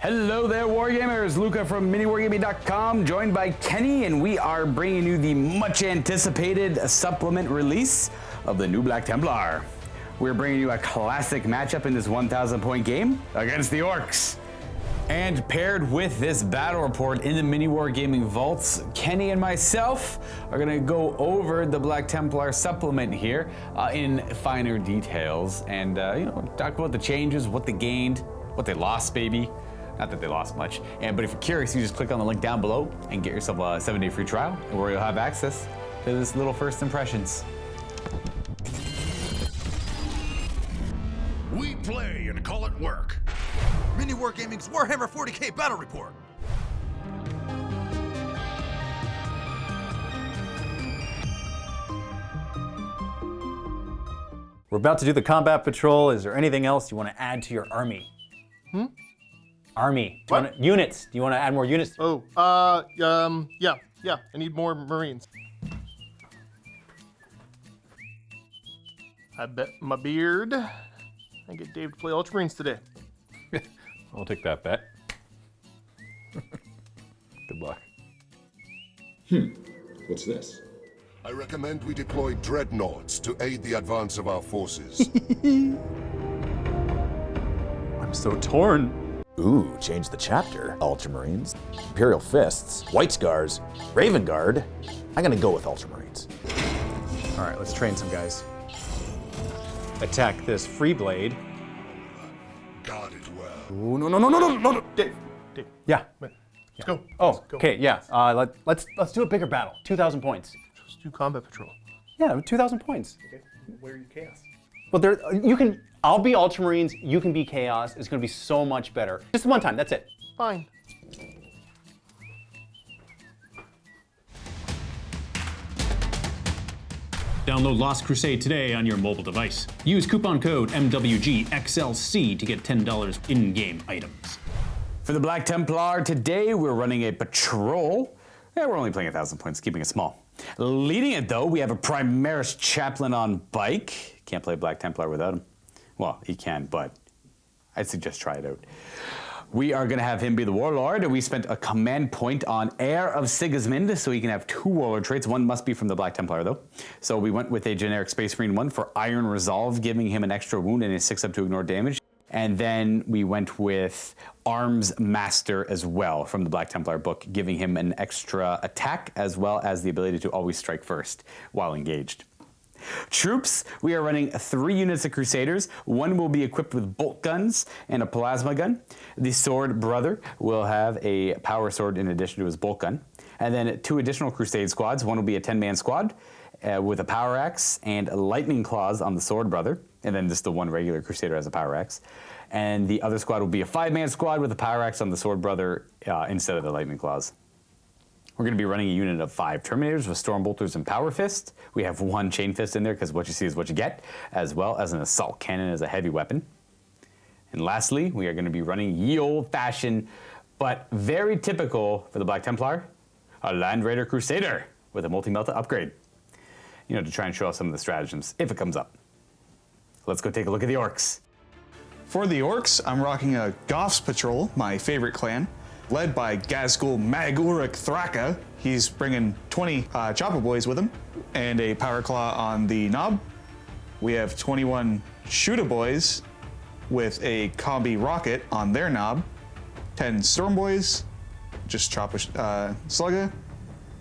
Hello there, Wargamers! Luka from MiniWarGaming.com, joined by Kenny, and we are bringing you the much anticipated supplement release of the new Black Templar. We're bringing you a classic matchup in this 1,000 point game against the Orks. And paired with this battle report in the MiniWarGaming vaults, Kenny and myself are gonna go over the Black Templar supplement here in finer details and talk about the changes, what they gained, what they lost, baby. Not that they lost much. But if you're curious, you just click on the link down below and get yourself a 7-day free trial where you'll have access to this little first impressions. We play and call it work. MiniWarGaming's Warhammer 40k Battle Report. We're about to do the combat patrol. Is there anything else you want to add to your army? Army. Units. Do you want to add more units? Yeah. I need more Marines. I bet my beard I get Dave to play Ultramarines today. I'll take that bet. Good luck. What's this? I recommend we deploy dreadnoughts to aid the advance of our forces. I'm so torn. Ooh, change the chapter. Ultramarines, Imperial Fists, White Scars, Raven Guard. I'm gonna go with Ultramarines. All right, let's train some guys. Attack this free blade. Guard it well. Ooh, no. Dave. Yeah. Let's go. Oh, Let's go. okay, yeah. Let's do a bigger battle. 2,000 points. Let's do combat patrol. Yeah, 2,000 points. Okay. Where are you chaos? Well, I'll be Ultramarines, you can be Chaos. It's gonna be so much better. Just one time, that's it. Fine. Download Lost Crusade today on your mobile device. Use coupon code MWGXLC to get $10 in-game items. For the Black Templar today, we're running a patrol. Yeah, we're only playing 1,000 points, keeping it small. Leading it though, we have a Primaris Chaplain on bike. Can't play Black Templar without him. Well, he can, but I'd suggest try it out. We are gonna have him be the Warlord, and we spent a command point on Heir of Sigismund, so he can have 2 Warlord traits. One must be from the Black Templar though. So we went with a generic Space Marine 1 for Iron Resolve, giving him an extra wound and a 6 up to ignore damage. And then we went with Arms Master as well from the Black Templar book, giving him an extra attack as well as the ability to always strike first while engaged. Troops, we are running 3 units of Crusaders. 1 will be equipped with bolt guns and a plasma gun. The Sword Brother will have a power sword in addition to his bolt gun. And then 2 additional Crusade squads. 1 will be a 10-man squad with a power axe and lightning claws on the Sword Brother. And then just the 1 regular Crusader has a power axe. And the other squad will be a 5-man squad with a power axe on the Sword Brother instead of the lightning claws. We're going to be running a unit of 5 Terminators with Stormbolters and Power Fist. We have 1 Chain Fist in there because what you see is what you get, as well as an Assault Cannon as a heavy weapon. And lastly, we are going to be running ye old fashioned, but very typical for the Black Templar, a Land Raider Crusader with a Multi-Melta upgrade. You know, to try and show off some of the stratagems if it comes up. Let's go take a look at the Orks. For the Orks, I'm rocking a Goths Patrol, my favorite clan, led by Gazgul Mag-Uruk Thraka. He's bringing 20 Chopper Boys with him and a Power Claw on the knob. We have 21 Shooter Boys with a Combi Rocket on their knob, 10 Storm Boys, just chop a Slugger,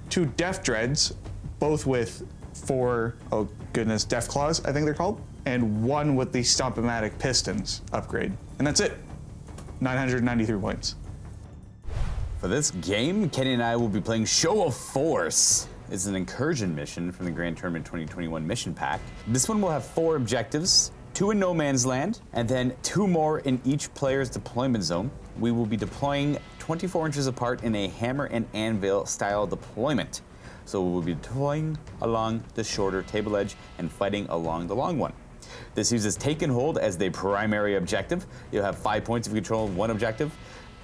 2 Death Dreads, both with 4, oh goodness, Death Claws, I think they're called, and 1 with the Stomp-O-Matic Pistons upgrade. And that's it, 993 points. For this game, Kenny and I will be playing Show of Force. It's an Incursion mission from the Grand Tournament 2021 mission pack. This one will have 4 objectives, 2 in no man's land, and then 2 more in each player's deployment zone. We will be deploying 24 inches apart in a hammer and anvil style deployment. So we will be deploying along the shorter table edge and fighting along the long one. This uses Take and Hold as the primary objective. You'll have 5 points if you control 1 objective,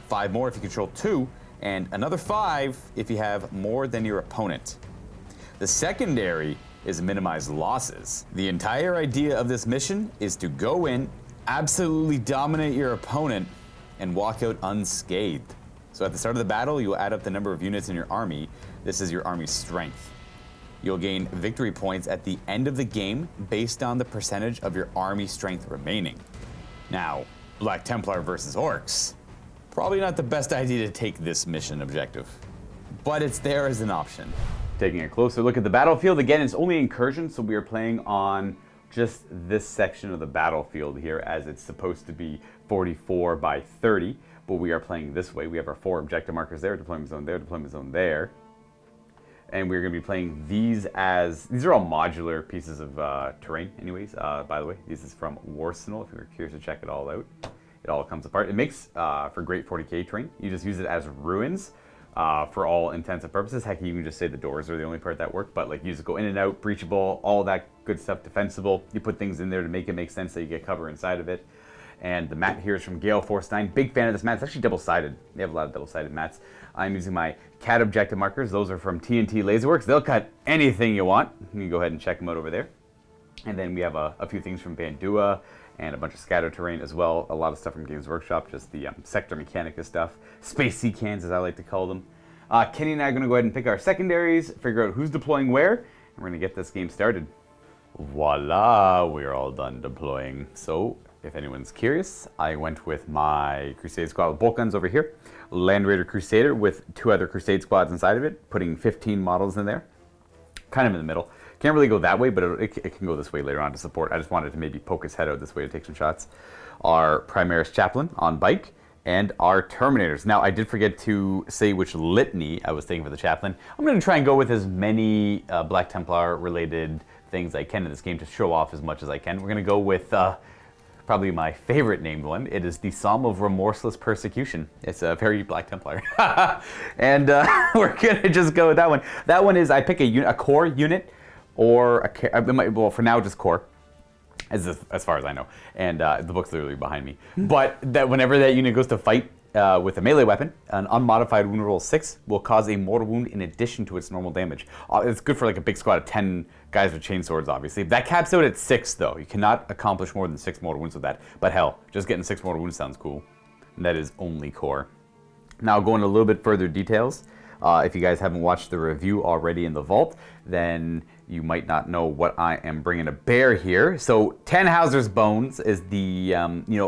5 more if you control 2, and another 5 if you have more than your opponent. The secondary is minimize losses. The entire idea of this mission is to go in, absolutely dominate your opponent, and walk out unscathed. So at the start of the battle, you'll add up the number of units in your army. This is your army's strength. You'll gain victory points at the end of the game based on the percentage of your army strength remaining. Now, Black Templar versus Orks. Probably not the best idea to take this mission objective, but it's there as an option. Taking a closer look at the battlefield, again, it's only Incursion, so we are playing on just this section of the battlefield here, as it's supposed to be 44 by 30, but we are playing this way. We have our 4 objective markers there, deployment zone there, deployment zone there. And we're going to be playing these these are all modular pieces of terrain anyways. By the way, this is from Warsenal, if you're curious to check it all out. It all comes apart. It makes for great 40k terrain. You just use it as ruins for all intents and purposes. Heck, you can just say the doors are the only part that work, but like you just go in and out, breachable, all that good stuff, defensible. You put things in there to make it make sense so you get cover inside of it. And the mat here is from Gale Force 9. Big fan of this mat. It's actually double-sided. They have a lot of double-sided mats. I'm using my CAD objective markers. Those are from TNT Laserworks. They'll cut anything you want. You can go ahead and check them out over there. And then we have a few things from Bandua and a bunch of scatter terrain as well. A lot of stuff from Games Workshop, just the Sector Mechanica stuff. Space Sea Cans, as I like to call them. Kenny and I are going to go ahead and pick our secondaries, figure out who's deploying where, and we're going to get this game started. Voila, we're all done deploying. So, if anyone's curious, I went with my Crusade Squad with bolt guns over here, Land Raider Crusader with 2 other Crusade Squads inside of it, putting 15 models in there, kind of in the middle. Can't really go that way, but it can go this way later on to support. I just wanted to maybe poke his head out this way to take some shots. Our Primaris Chaplain on bike, and our Terminators. Now, I did forget to say which litany I was taking for the Chaplain. I'm going to try and go with as many Black Templar related things I can in this game to show off as much as I can. We're going to go with probably my favorite named one. It is the Psalm of Remorseless Persecution. It's a very Black Templar. And we're going to just go with that one. That one is, I pick a core unit, or well, for now, just core, as far as I know. And the book's literally behind me. But that whenever that unit goes to fight with a melee weapon, an unmodified wound roll 6 will cause a mortal wound in addition to its normal damage. It's good for like a big squad of 10 guys with chainswords, obviously. That caps out at 6, though. You cannot accomplish more than 6 mortal wounds with that. But hell, just getting 6 mortal wounds sounds cool. And that is only core. Now, going a little bit further details. If you guys haven't watched the review already in the vault, then you might not know what I am bringing to bear here. So, Tannhauser's Bones is the,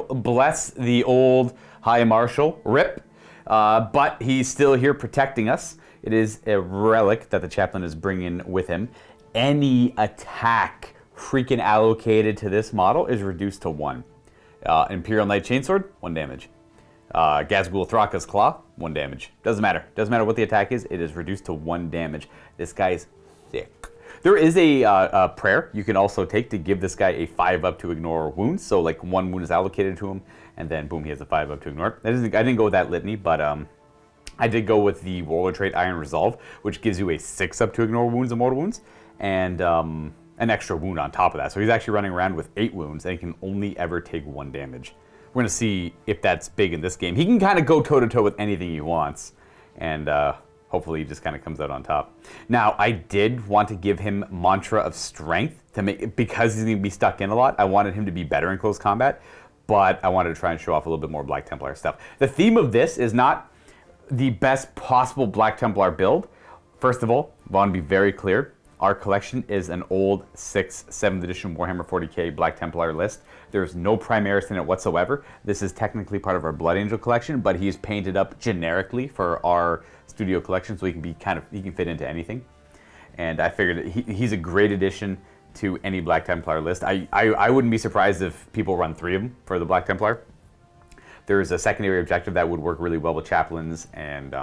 bless the old High Marshal, RIP, but he's still here protecting us. It is a relic that the Chaplain is bringing with him. Any attack freaking allocated to this model is reduced to 1. Imperial Knight Chainsword, 1 damage. Gazgul Thraka's Claw, 1 damage. Doesn't matter. Doesn't matter what the attack is, it is reduced to 1 damage. This guy is thick. There is a prayer you can also take to give this guy a 5-up to ignore wounds. So like 1 wound is allocated to him, and then boom, he has a 5-up to ignore. I didn't go with that litany, but I did go with the Warlord trait Iron Resolve, which gives you a 6-up to ignore wounds and mortal wounds, and an extra wound on top of that. So he's actually running around with 8 wounds, and he can only ever take 1 damage. We're going to see if that's big in this game. He can kind of go toe-to-toe with anything he wants, and hopefully he just kind of comes out on top. Now, I did want to give him Mantra of Strength to make, because he's going to be stuck in a lot. I wanted him to be better in close combat, but I wanted to try and show off a little bit more Black Templar stuff. The theme of this is not the best possible Black Templar build. First of all, I want to be very clear. Our collection is an old 6th, 7th edition Warhammer 40k Black Templar list. There's no Primaris in it whatsoever. This is technically part of our Blood Angel collection, but he's painted up generically for our studio collection, so he can fit into anything. And I figured he's a great addition to any Black Templar list. I wouldn't be surprised if people run 3 of them for the Black Templar. There's a secondary objective that would work really well with Chaplains, and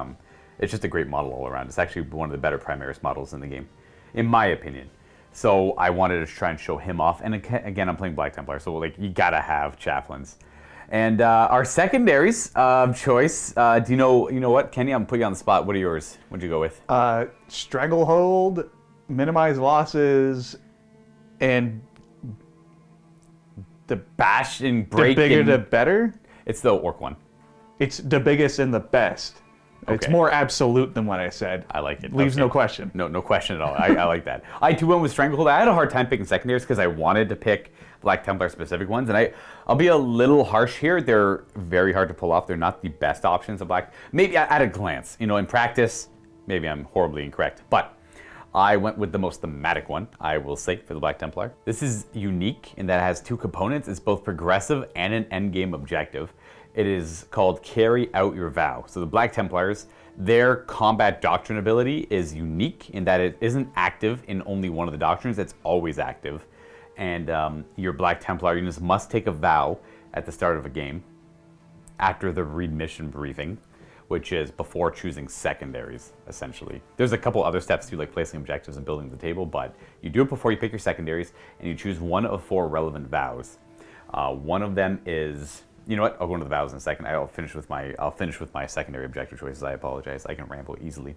it's just a great model all around. It's actually one of the better Primaris models in the game, in my opinion. So I wanted to try and show him off. And again, I'm playing Black Templar, so like you gotta have Chaplains. And our secondaries of choice, do you know what, Kenny? I'm putting you on the spot. What are yours? What'd you go with? Stranglehold, minimize losses, and The bash and break. the bigger the better. It's the Orc one. It's the biggest and the best. It's Okay. more absolute than what I said. I like it. Leaves Okay. no question. No question at all. I like that. I too went with Stranglehold. I had a hard time picking secondaries because I wanted to pick Black Templar specific ones, and I'll be a little harsh here. They're very hard to pull off. They're not the best options of Black. Maybe at a glance, in practice, maybe I'm horribly incorrect, but I went with the most thematic one, I will say, for the Black Templar. This is unique in that it has two components. It's both progressive and an endgame objective. It is called Carry Out Your Vow. So the Black Templars, their combat doctrine ability is unique in that it isn't active in only one of the doctrines, it's always active. And your Black Templar units must take a vow at the start of a game after the read mission briefing, which is before choosing secondaries, essentially. There's a couple other steps to like placing objectives and building the table, but you do it before you pick your secondaries, and you choose one of 4 relevant vows. One of them is, you know what? I'll go into the vows in a second. I'll finish with my secondary objective choices. I apologize. I can ramble easily.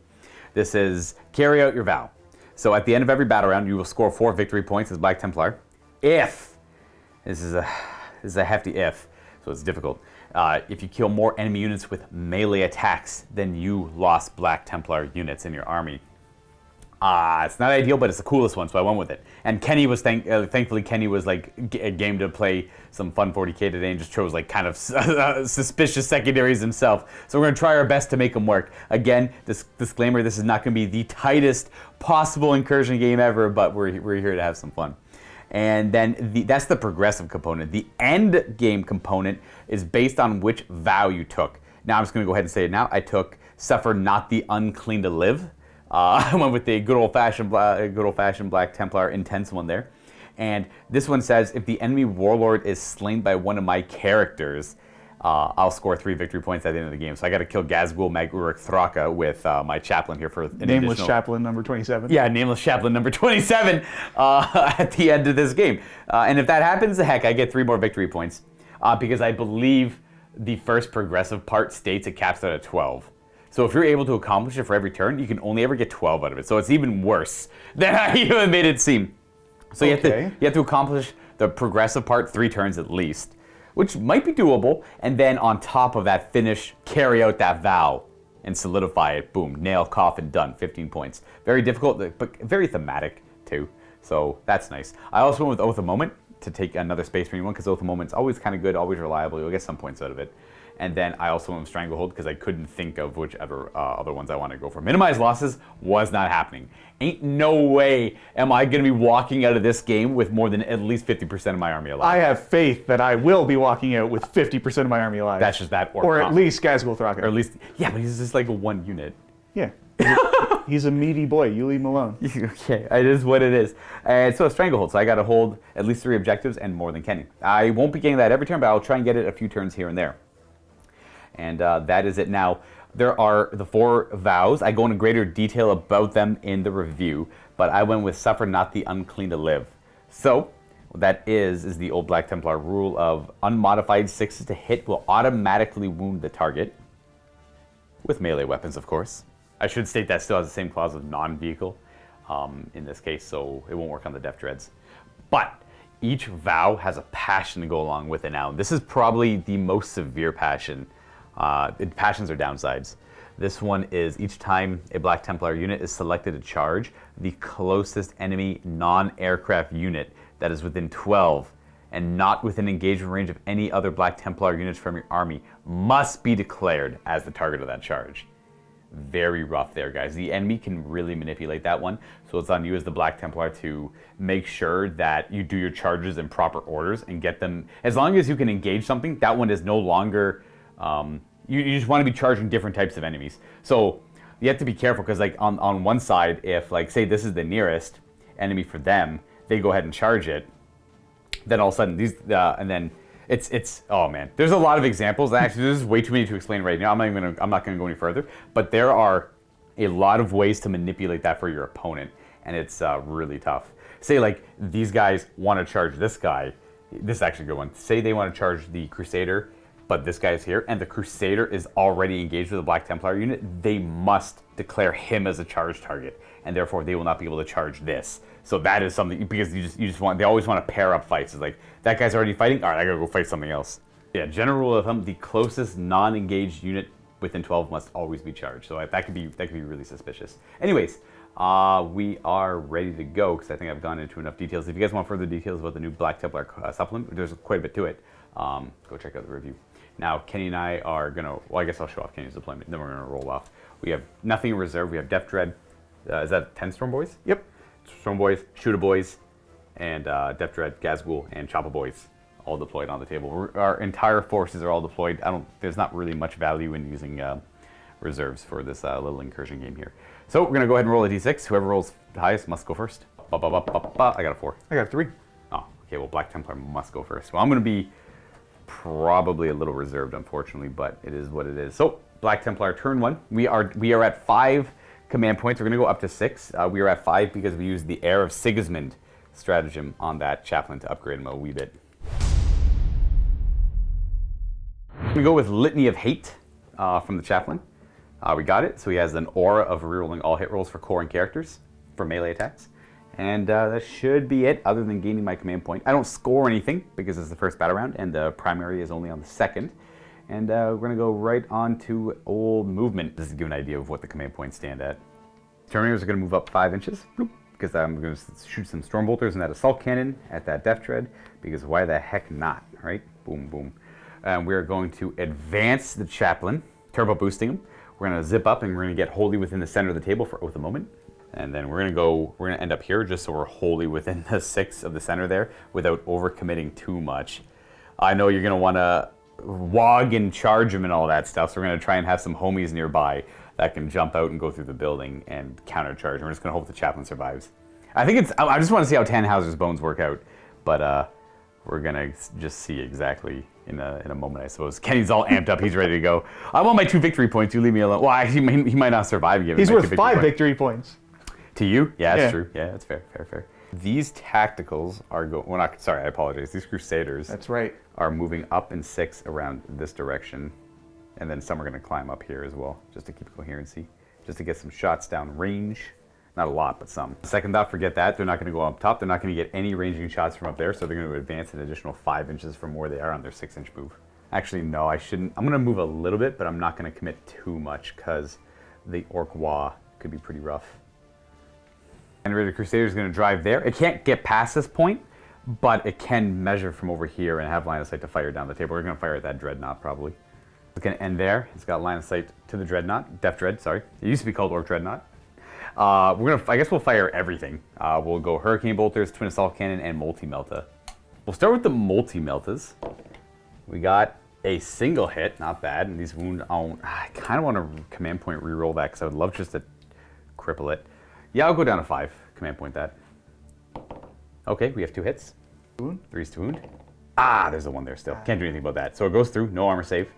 This is carry out your vow. So at the end of every battle round, you will score 4 victory points as Black Templar. If this is a hefty if, so it's difficult. If you kill more enemy units with melee attacks, then you lost Black Templar units in your army. It's not ideal, but it's the coolest one, so I went with it. And Kenny was thankfully Kenny was like game to play some fun 40k today and just chose like kind of suspicious secondaries himself. So we're gonna try our best to make them work. Again, this disclaimer: this is not gonna be the tightest possible incursion game ever, but we're here to have some fun. And then that's the progressive component. The end game component is based on which vow you took. Now I'm just gonna go ahead and say it now. I took Suffer Not the Unclean to Live. I went with the good old-fashioned Black Templar intense one there. And this one says, if the enemy warlord is slain by one of my characters, I'll score 3 victory points at the end of the game. So I got to kill Gazgul Mag-Uruk Thraka with my chaplain here for an Nameless additional... chaplain number 27. Yeah, Nameless Chaplain number 27 at the end of this game. And if that happens, heck, I get 3 more victory points because I believe the first progressive part states it caps out at 12. So if you're able to accomplish it for every turn, you can only ever get 12 out of it. So it's even worse than I even made it seem. So you have to accomplish the progressive part 3 turns at least, which might be doable. And then on top of that, carry out that vow and solidify it. Boom, nail, coffin, done, 15 points. Very difficult, but very thematic too. So that's nice. I also went with Oath of Moment to take another Space Marine one because Oath of Moment's always kind of good, always reliable. You'll get some points out of it. And then I also went with Stranglehold because I couldn't think of whichever other ones I wanted to go for. Minimize losses was not happening. Ain't no way am I going to be walking out of this game with more than at least 50% of my army alive. I have faith that I will be walking out with 50% of my army alive. That's just that Ork. Or at least Gazgul Thraka. Or at least, yeah, but he's just like a 1 unit. Yeah. He's a meaty boy. You leave him alone. Okay, it is what it is. And so it's Stranglehold, so I got to hold at least 3 objectives and more than Kenny. I won't be getting that every turn, but I'll try and get it a few turns here and there. And that is it. Now, there are the 4 vows. I go into greater detail about them in the review, but I went with Suffer Not the Unclean to Live. So, what that is the old Black Templar rule of unmodified 6s to hit will automatically wound the target. With melee weapons, of course. I should state that still has the same clause of non-vehicle in this case, so it won't work on the Death Dreads. But each vow has a passion to go along with it now. This is probably the most severe passion. Passions are downsides. This one is each time a Black Templar unit is selected to charge, the closest enemy non-aircraft unit that is within 12 and not within engagement range of any other Black Templar units from your army must be declared as the target of that charge. Very rough there, guys. The enemy can really manipulate that one, so it's on you as the Black Templar to make sure that you do your charges in proper orders and get them. As long as you can engage something, that one is no longer... you just want to be charging different types of enemies. So you have to be careful because like on one side, if like say this is the nearest enemy for them, they go ahead and charge it. Then all of a sudden these and then it's oh man, there's a lot of examples. Actually, this is way too many to explain right now. I'm not gonna go any further. But there are a lot of ways to manipulate that for your opponent, and it's really tough. Say like these guys want to charge this guy. This is actually a good one. Say they want to charge the Crusader, but this guy's here, and the Crusader is already engaged with a Black Templar unit, they must declare him as a charge target, and therefore they will not be able to charge this. So that is something, because you just want, they always want to pair up fights. It's like, that guy's already fighting, all right, I gotta go fight something else. Yeah, general rule of thumb, the closest non-engaged unit within 12 must always be charged. So that could be really suspicious. Anyways, we are ready to go because I think I've gone into enough details. If you guys want further details about the new Black Templar supplement, there's quite a bit to it. Go check out the review. Now, Kenny and I are gonna, well, I guess I'll show off Kenny's deployment, then we're gonna roll off. We have nothing in reserve. We have Def Dread. Is that 10 Storm Boys? Yep. Storm Boys, Shooter Boys, and Def Dread, Gazgul, and Choppa Boys all deployed on the table. Our entire forces are all deployed. There's not really much value in using reserves for this little incursion game here. So we're gonna go ahead and roll a d6. Whoever rolls the highest must go first. I got a 4. I got 3. Oh, okay, well, Black Templar must go first. Well, I'm gonna be probably a little reserved, unfortunately, but it is what it is. So, Black Templar, turn 1. We are at 5 command points. We're gonna go up to 6. We are at 5 because we used the Heir of Sigismund stratagem on that chaplain to upgrade him a wee bit. I'm gonna go with Litany of Hate from the chaplain. We got it, so he has an aura of rerolling all hit rolls for core and characters for melee attacks. And that should be it, other than gaining my command point. I don't score anything because it's the first battle round, and the primary is only on the second. And we're gonna go right on to old movement. This is to give an idea of what the command points stand at. Terminators are gonna move up 5 inches, because I'm gonna shoot some storm bolters and that assault cannon at that Def Dread, because why the heck not, right? Boom, boom. And we're going to advance the chaplain, turbo boosting him. We're gonna zip up and we're gonna get wholly within the center of the table for Oath of Moment. And then we're gonna end up here just so we're wholly within the 6 of the center there without overcommitting too much. I know you're gonna wanna wog and charge him and all that stuff, so we're gonna try and have some homies nearby that can jump out and go through the building and countercharge. We're just gonna hope the chaplain survives. I just wanna see how Tannhauser's bones work out, but we're gonna just see exactly in a moment, I suppose. Kenny's all amped up, he's ready to go. I want my 2 victory points, you leave me alone. Well, actually, he might not survive given He's my 2 worth victory 5 points. victory points. To you? Yeah, that's Yeah. true. Yeah, that's fair, fair. These tacticals are sorry, I apologize. These Crusaders That's right. are moving up in 6 around this direction. And then some are gonna climb up here as well, just to keep coherency, just to get some shots down range. Not a lot, but some. Second thought, forget that. They're not gonna go up top. They're not gonna get any ranging shots from up there, so they're gonna advance an additional 5 inches from where they are on their 6-inch move. Actually, no, I shouldn't. I'm gonna move a little bit, but I'm not gonna commit too much because the Ork Wah could be pretty rough. And the Crusader is going to drive there. It can't get past this point, but it can measure from over here and have line of sight to fire down the table. We're going to fire at that Dreadnought probably. It's going to end there. It's got line of sight to the Dreadnought. Def Dread, sorry. It used to be called Ork Dreadnought. I guess we'll fire everything. We'll go Hurricane Bolters, Twin Assault Cannon, and Multi-Melta. We'll start with the Multi-Meltas. We got a single hit, not bad. And these wound, I kind of want to command point reroll that because I would love just to cripple it. Yeah, I'll go down to 5. Command point that. Okay, we have 2 hits. 3's to wound. There's a 1 there still. Can't do anything about that. So it goes through, no armor save.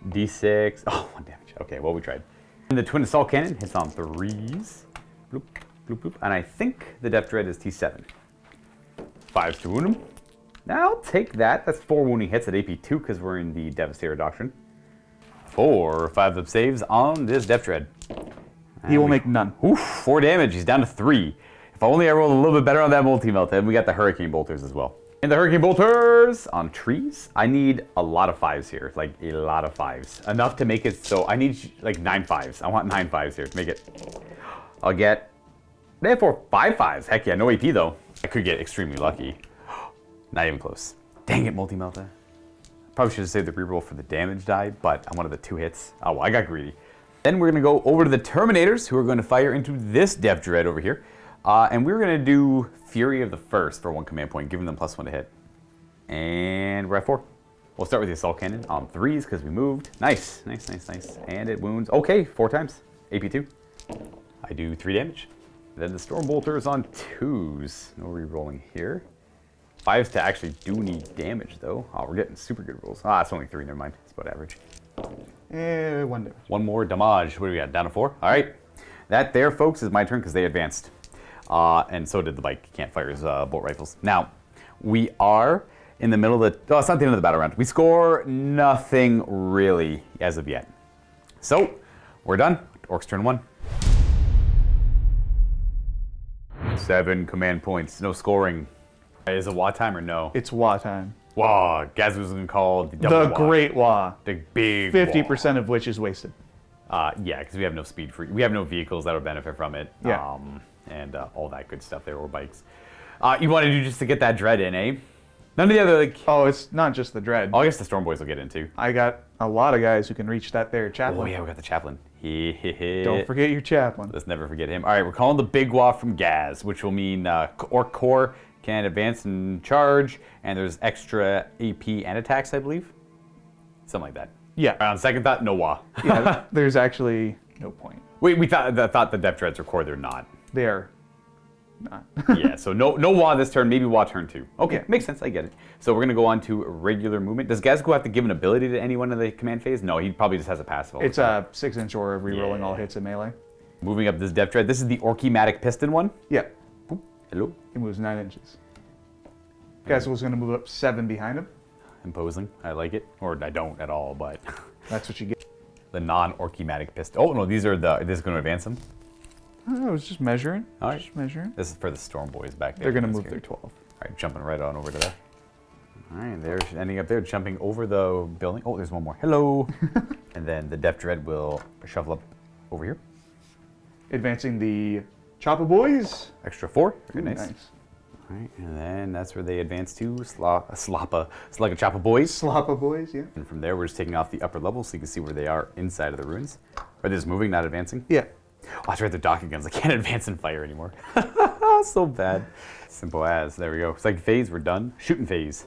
D6, 1 damage. Okay, well, we tried. And the Twin Assault Cannon hits on 3's. Bloop, bloop, bloop. And I think the Def Dread is T7. 5's to wound him. Now I'll take that. That's 4 wounding hits at AP2 because we're in the Devastator Doctrine. 4 5 saves on this Def Dread. He will make none. Oof, 4 damage. He's down to 3. If only I rolled a little bit better on that Multi-Melta. And we got the Hurricane Bolters as well. And the Hurricane Bolters on trees. I need a lot of 5s here. Like a lot of 5s. Enough to make it so I need like 9 5s. I want 9 5s here to make it. I'll get, therefore 5 5s. Heck yeah, no AP though. I could get extremely lucky. Not even close. Dang it, Multi-Melta. Probably should have saved the reroll for the damage die, but I wanted the 2 hits. Oh, well, I got greedy. Then we're going to go over to the Terminators, who are going to fire into this Def Dread over here. And we're going to do Fury of the First for 1 command point, giving them +1 to hit. And we're at 4. We'll start with the Assault Cannon on 3's because we moved. Nice. And it wounds. Okay, 4 times. AP2. I do 3 damage. Then the Storm Bolters on 2's. No re-rolling here. 5s to actually do need damage, though. Oh, we're getting super good rolls. It's only 3, never mind. It's about average. 1 damage. 1 more damage. What do we got? Down to 4? All right. That there, folks, is my turn because they advanced. And so did the bike. Can't fire his bolt rifles. Now, we are in the middle of the... Oh, it's not the end of the battle round. We score nothing really as of yet. So, we're done. Orcs turn 1. 7 command points. No scoring. Is it Wah time or no? It's Wah time. Wah. Gaz was called The Great Wah. The big 50% of which is wasted. Yeah, because we have no speed free. We have no vehicles that would benefit from it. Yeah. And all that good stuff there, or bikes. You want to do just to get that dread in, eh? None of the other, like... Oh, it's not just the dread. Oh, I guess the Storm Boys will get in too. I got a lot of guys who can reach that there chaplain. Oh yeah, we got the chaplain. Don't forget your chaplain. Let's never forget him. All right, we're calling the Big Waff from Gaz, which will mean Ork Core can advance and charge, and there's extra AP and attacks, I believe. Something like that. Yeah. On second thought, no Wa. Yeah, there's actually no point. We thought the Depth Dreads were core, they're not. They are not. Yeah, so no Wa this turn, maybe Wa turn 2. Okay, Yeah. makes sense, I get it. So we're gonna go on to regular movement. Does Gazgo have to give an ability to anyone in the command phase? No, he probably just has a passive. It's a 6-inch aura re-rolling all hits in melee. Moving up this Depth Dread. This is the Orkimatic Piston one. Yeah. Hello. He moves 9 inches. Guess was going to move up 7 behind him. Imposing. I like it. Or I don't at all, but That's what you get. the non-Orkimatic Piston. Oh no, these are this is going to advance them. I was just measuring. All right. Just measuring. This is for the Storm Boys back there. They're going to That's move good. their 12. All right, jumping right on over to there. All right, they're ending up there, jumping over the building. Oh, there's one more. Hello. And then the Depth Dread will shovel up over here. Advancing the Choppa Boys. Extra 4. Very Ooh, nice. All right, and then that's where they advance to Slugga Boys. Sloppa Boys, yeah. And from there, we're just taking off the upper level so you can see where they are inside of the ruins. Are they just moving, not advancing? Yeah. Oh, that's right, they're docking guns. I can't advance and fire anymore. So bad. Simple as. There we go. It's like phase, we're done. Shooting phase.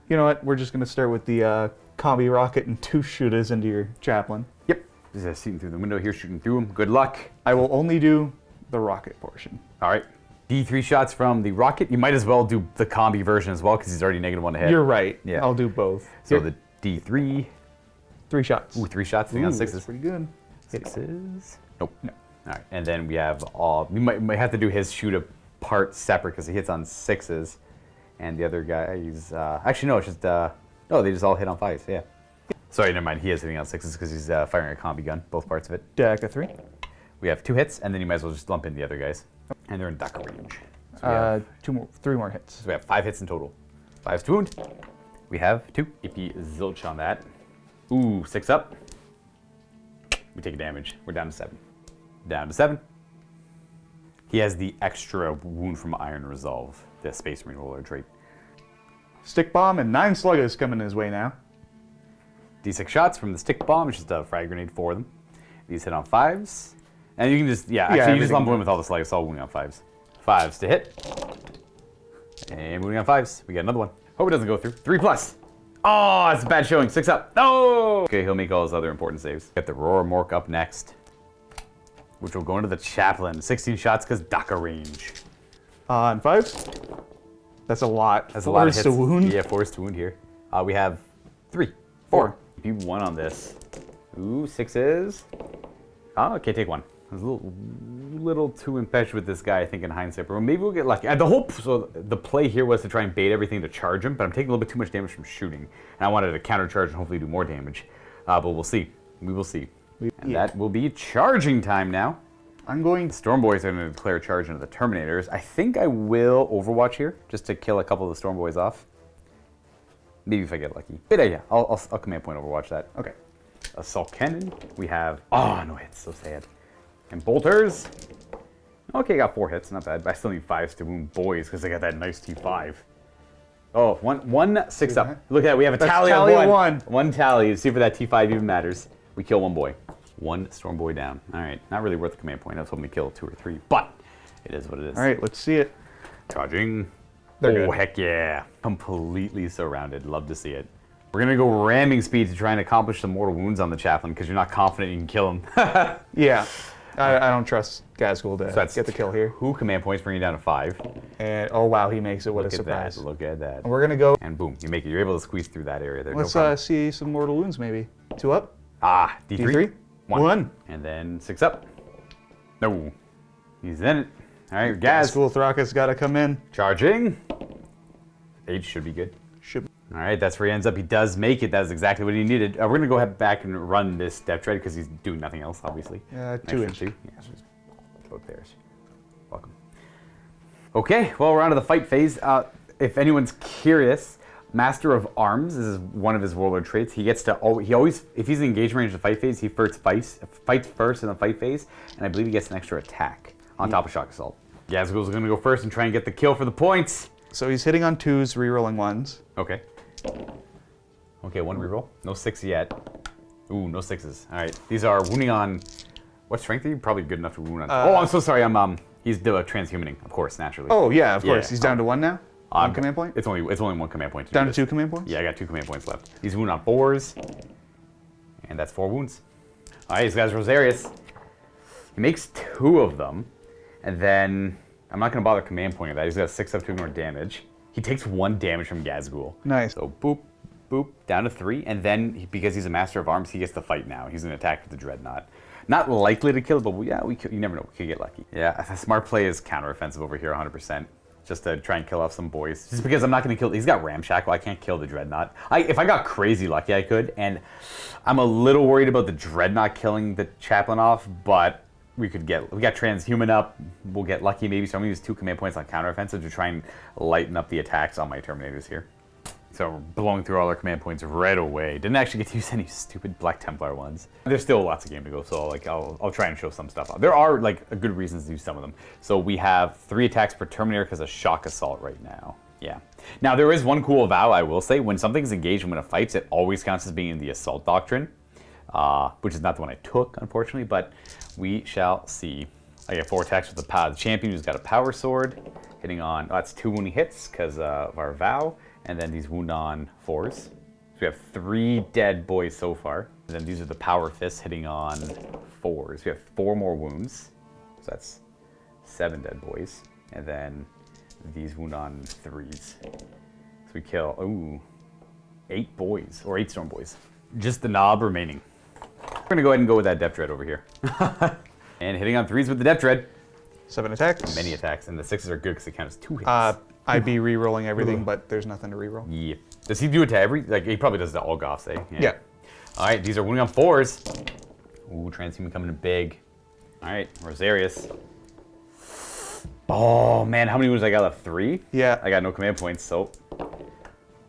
You know what? We're just going to start with the combi rocket and 2 shooters into your chaplain. Yep. Just shooting through the window here, shooting through them. Good luck. I will only do the rocket portion. All right. D3 shots from the rocket. You might as well do the combi version as well because he's already -1 to hit. You're right. Yeah. I'll do both. So Here, the D3. 3 shots. Ooh, 3 shots. Thing Ooh, on that's 6s. pretty good. 6s. Nope. No. All right. And then we have all. We might have to do his shoot apart separate because he hits on 6s. And the other guy, he's. Actually, no, it's just. No, they just all hit on 5s. Yeah. Sorry, never mind. He is hitting on 6s because he's firing a combi gun, both parts of it. Deck of 3. We have 2 hits, and then you might as well just lump in the other guys. And they're in duck range. So 3 more hits. So we have 5 hits in total. 5's to wound. We have 2. AP zilch on that. Ooh, 6 up. We take damage. We're down to 7. Down to 7. He has the extra wound from Iron Resolve, the Space Marine roller trait. Stick bomb and 9 sluggers coming his way now. D6 shots from the stick bomb, which is a frag grenade for them. These hit on 5s. And you can just, actually you just lump in with all the sluggers, all wounding on 5s. 5s to hit. And moving on 5s. We got another one. Hope it doesn't go through. 3+. Oh, it's a bad showing. 6 up. No! Okay, he'll make all his other important saves. Get the Roar Mork up next, which will go into the Chaplain. 16 shots because DACA range. On 5s. That's a lot. That's a lot of hits. To wound. Yeah, 4s to wound here. We have 3. 4. You 1 on this. Ooh, 6s. Oh, okay, take 1. I was a little too impetuous with this guy, I think, in hindsight. But maybe we'll get lucky. So the play here was to try and bait everything to charge him, but I'm taking a little bit too much damage from shooting. And I wanted to countercharge and hopefully do more damage. But we'll see. We will see. And that will be charging time now. I'm going... The Storm Boys are going to declare charge into the Terminators. I think I will Overwatch here, just to kill a couple of the Storm Boys off. Maybe if I get lucky. But yeah, I'll command point Overwatch that. Okay. Assault Cannon. We have... Oh, no hits. So sad. And Bolters. Okay, got 4 hits. Not bad. But I still need 5s to wound boys because I got that nice T5. Oh, one 6 up. Look at that. We have a tally of 1. 1 tally. To see if that T5 even matters. We kill 1 boy. 1 Storm Boy down. All right. Not really worth the command point. I was hoping to kill 2 or 3. But it is what it is. All right, let's see it. Charging. They're Oh, good. heck yeah. Completely surrounded. Love to see it. We're going to go ramming speed to try and accomplish some mortal wounds on the Chaplain because you're not confident you can kill him. Yeah. I don't trust Gazgul to that's get the kill here. 2 command points, bringing you down to 5. And oh wow, he makes it. What Look a at surprise. that. Look at that. And we're gonna go. And boom, you make it. You're able to squeeze through that area there. Let's no problem. see some mortal wounds maybe. 2 up. D3. D3. 1. And then 6 up. No. He's in it. All right, Gaz. Gazgul Thraka's got to come in. Charging. 8 should be good. Should. All right, that's where he ends up. He does make it. That's exactly what he needed. We're going to go ahead back and run this Depth Dread because he's doing nothing else, obviously. 2 Extra inch. 2. Yeah, so just both pairs. Welcome. Okay, well, we're on to the fight phase. If anyone's curious, Master of Arms is one of his warlord traits. He gets to he always, if he's in engagement range of the fight phase, he fights first in the fight phase, and I believe he gets an extra attack on top of Shock Assault. Gazgul's going to go first and try and get the kill for the points. So he's hitting on 2s, rerolling 1s. Okay. Okay, 1 reroll. No 6 yet. Ooh, no 6s. All right, these are wounding on. What strength are you? Probably good enough to wound on. Oh, I'm so sorry. He's transhumaning, of course, naturally. Oh yeah, of course. Yeah. He's down to 1 now. 1 command point. It's only 1 command point. Down to 2 command points. Yeah, I got 2 command points left. He's wounded on 4s, and that's 4 wounds. All right, this guy's Rosarius. He makes 2 of them, and then I'm not gonna bother command pointing that. He's got 6 up to ignore damage. He takes 1 damage from Gazgul. Nice. So boop, boop, down to 3, and then because he's a Master of Arms, he gets to fight now. He's gonna attack with the Dreadnought. Not likely to kill, but you never know. We could get lucky. Yeah, a smart play is counteroffensive over here, 100%. Just to try and kill off some boys. Just because I'm not gonna kill. He's got Ramshackle. I can't kill the Dreadnought. If I got crazy lucky, I could. And I'm a little worried about the Dreadnought killing the Chaplain off, but we got Transhuman up. We'll get lucky maybe. So I'm gonna use 2 command points on counteroffensive to try and lighten up the attacks on my Terminators here. So we're blowing through all our command points right away. Didn't actually get to use any stupid Black Templar ones. There's still lots of game to go, so I'll try and show some stuff off. There are good reasons to do some of them. So we have 3 attacks per Terminator because of Shock Assault right now. Yeah. Now there is one cool vow I will say. When something's engaged and when it fights, it always counts as being in the Assault Doctrine, which is not the one I took, unfortunately, but we shall see. I get 4 attacks with the champion who's got a Power Sword, hitting on, that's 2 wounding hits because of our vow. And then these wound on 4s. So we have 3 dead boys so far. And then these are the Power Fists hitting on 4s. We have 4 more wounds. So that's 7 dead boys. And then these wound on 3s. So we kill, 8 boys, or 8 Storm Boys. Just the knob remaining. We're gonna go ahead and go with that Depth Dread over here. And hitting on 3s with the Depth Dread. 7 attacks. Many attacks, and the 6s are good because they count as 2 hits. I'd be re-rolling everything, but there's nothing to re-roll. Yeah. Does he do it to every? He probably does it to all Goths, eh? Yeah. All right, these are wounding on 4s. Ooh, Transhuman coming in big. All right, Rosarius. Oh man, how many wounds I got left? 3? Yeah. I got no command points, so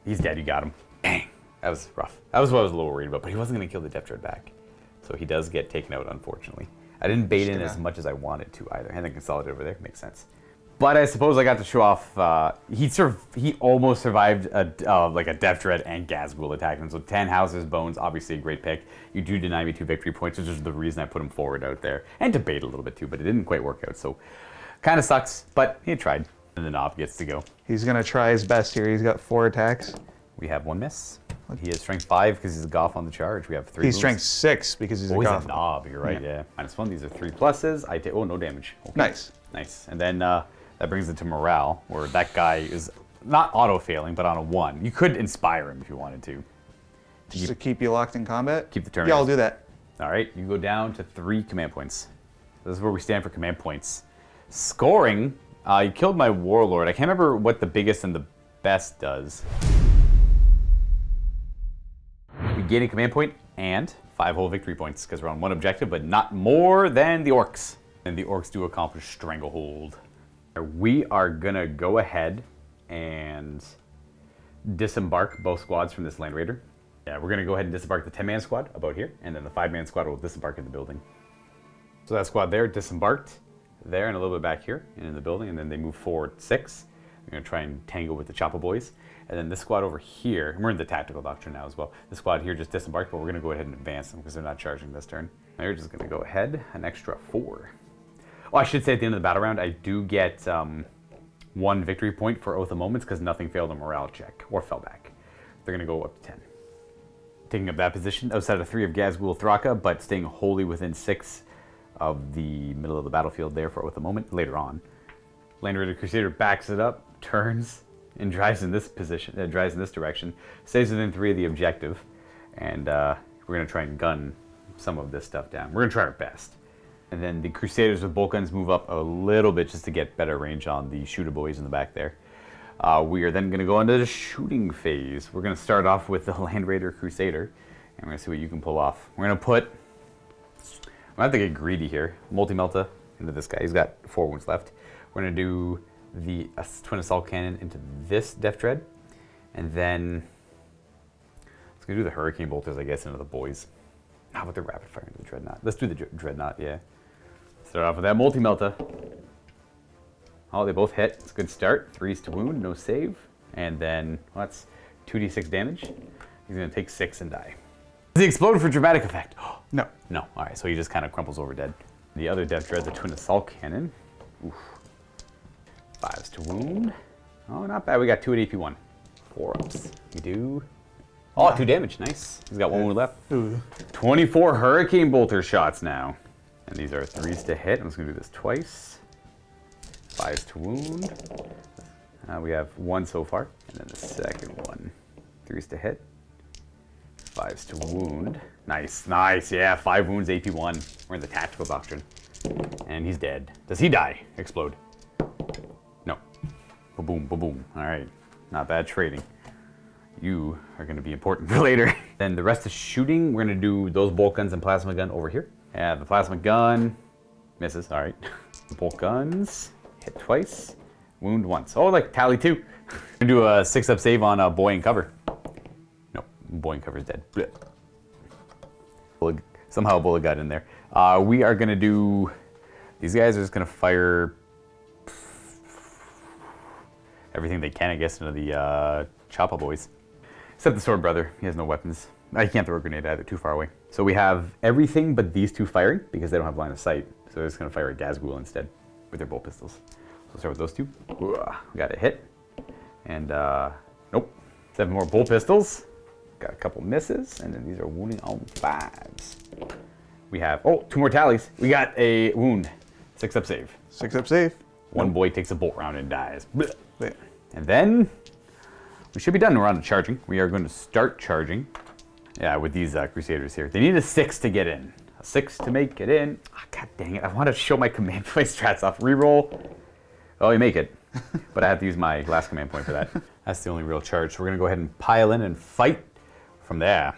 he's dead. You got him. Dang, that was rough. That was what I was a little worried about, but he wasn't gonna kill the Depth Dread back, so he does get taken out, unfortunately. I didn't bait in as much as I wanted to either. And then consolidate over there makes sense. But I suppose I got to show off. He almost survived a Depth Dread and Gazgul attack him. So 10 Houses Bones, obviously a great pick. You do deny me 2 victory points, which is the reason I put him forward out there, and to bait a little bit too. But it didn't quite work out. So kind of sucks, but he tried. And the knob gets to go. He's gonna try his best here. He's got 4 attacks. We have 1 miss. He has strength 5 because he's a Goth on the charge. We have 3. He's strength 6 because he's a He's Goth. a knob. You're right. Yeah. -1. These are 3 pluses. I take. Oh, no damage. Okay. Nice. Nice. And then that brings it to morale, where that guy is not auto-failing, but on a 1. You could inspire him if you wanted to. Just to keep you locked in combat? Keep the turn. Yeah, I'll do that. All right, you go down to 3 command points. This is where we stand for command points. Scoring, you killed my Warlord. I can't remember what the biggest and the best does. We gain a command point and 5 whole victory points, because we're on 1 objective, but not more than the Orks. And the Orks do accomplish Stranglehold. We are gonna go ahead and disembark both squads from this Land Raider. Yeah, we're gonna go ahead and disembark the 10-man squad about here, and then the 5-man squad will disembark in the building. So that squad there disembarked there and a little bit back here and in the building, and then they move forward 6. We're gonna try and tangle with the Choppa boys. And then this squad over here, we're in the tactical doctrine now as well. The squad here just disembarked, but we're gonna go ahead and advance them because they're not charging this turn. They're just gonna go ahead, an extra 4. Oh, I should say at the end of the battle round, I do get 1 victory point for Oath of Moments because nothing failed a morale check or fell back. They're gonna go up to 10. Taking up that position outside of 3 of Gazgul Thraka, but staying wholly within 6 of the middle of the battlefield there for Oath of Moment later on. Land Raider Crusader backs it up, turns, and drives in this position, drives in this direction, stays within 3 of the objective, and we're gonna try and gun some of this stuff down. We're gonna try our best. And then the Crusaders with bolt guns move up a little bit just to get better range on the shooter boys in the back there. We are then gonna go into the shooting phase. We're gonna start off with the Land Raider Crusader, and we're gonna see what you can pull off. We're gonna have to get greedy here. Multi-Melta into this guy. He's got 4 wounds left. We're gonna do the Twin Assault Cannon into this Depth Dread. And then let's go do the Hurricane Bolters, I guess, into the boys. How about the rapid fire into the Dreadnought? Let's do the Dreadnought, yeah. Start off with that multi-melta. Oh, they both hit. It's a good start. 3s to wound, no save. And then, well, that's 2d6 damage. He's gonna take 6 and die. Does he explode for dramatic effect? No. No, all right, so he just kind of crumples over dead. The other Death Dread's a twin assault cannon. Oof. 5s to wound. Oh, not bad, we got 2 at AP1. 4 ups. We do. Oh, 2 damage, nice. He's got 1 wound left. Ooh. 24 Hurricane Bolter shots now. And these are 3s to hit. I'm just gonna do this twice. 5s to wound. We have 1 so far. And then the second one. 3s to hit. 5s to wound. Nice, nice. Yeah, 5 wounds, AP1. We're in the tactical doctrine. And he's dead. Does he die? Explode. No. Ba-boom, ba-boom. All right. Not bad trading. You are going to be important for later. Then the rest is shooting. We're going to do those bolt guns and plasma gun over here. Yeah, the plasma gun misses. All right. The bolt guns hit twice, wound once. Oh, like tally 2. We're going to do a 6-up save on a boy in cover. Nope, boy in cover is dead. Blech. Somehow a bullet got in there. We are going to do, these guys are just going to fire everything they can, I guess, into the Choppa boys. Except the sword brother, he has no weapons. He can't throw a grenade either, too far away. So we have everything but these 2 firing because they don't have line of sight. So they're just gonna fire a Gazgul instead with their bolt pistols. So we'll start with those 2. We got a hit. And nope, 7 more bolt pistols. Got a couple misses, and then these are wounding on 5s. We have, oh, 2 more tallies. We got a wound, 6-up save. 6-up save. One boy takes a bolt round and dies. There. And then we should be done. We're on to charging. We are going to start charging. Yeah, with these Crusaders here. They need a 6 to get in. A 6 to make it in. Oh, God dang it. I want to show my command point strats off. Reroll. Oh, you make it. But I have to use my last command point for that. That's the only real charge. So we're going to go ahead and pile in and fight from there.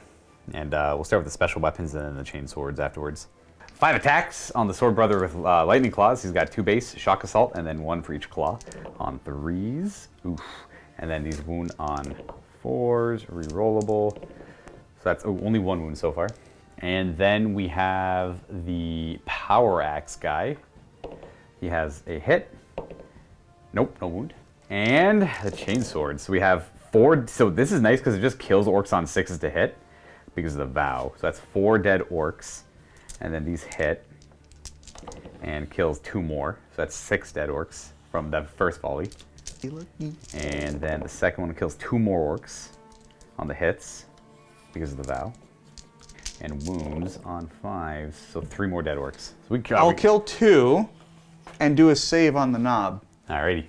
And we'll start with the special weapons and then the chain swords afterwards. 5 attacks on the sword brother with lightning claws. He's got 2 base, shock assault, and then 1 for each claw. On 3s. Oof. And then these wound on 4s, rerollable. So that's only 1 wound so far. And then we have the power axe guy. He has a hit. Nope, no wound. And the chain sword. So we have 4. So this is nice because it just kills orcs on 6s to hit because of the vow. So that's 4 dead orcs. And then these hit and kills 2 more. So that's 6 dead orcs from that first volley. And then the second one kills 2 more orcs on the hits because of the vow. And wounds on 5s, so 3 more dead orcs. So I'll kill 2 and do a save on the knob. Alrighty.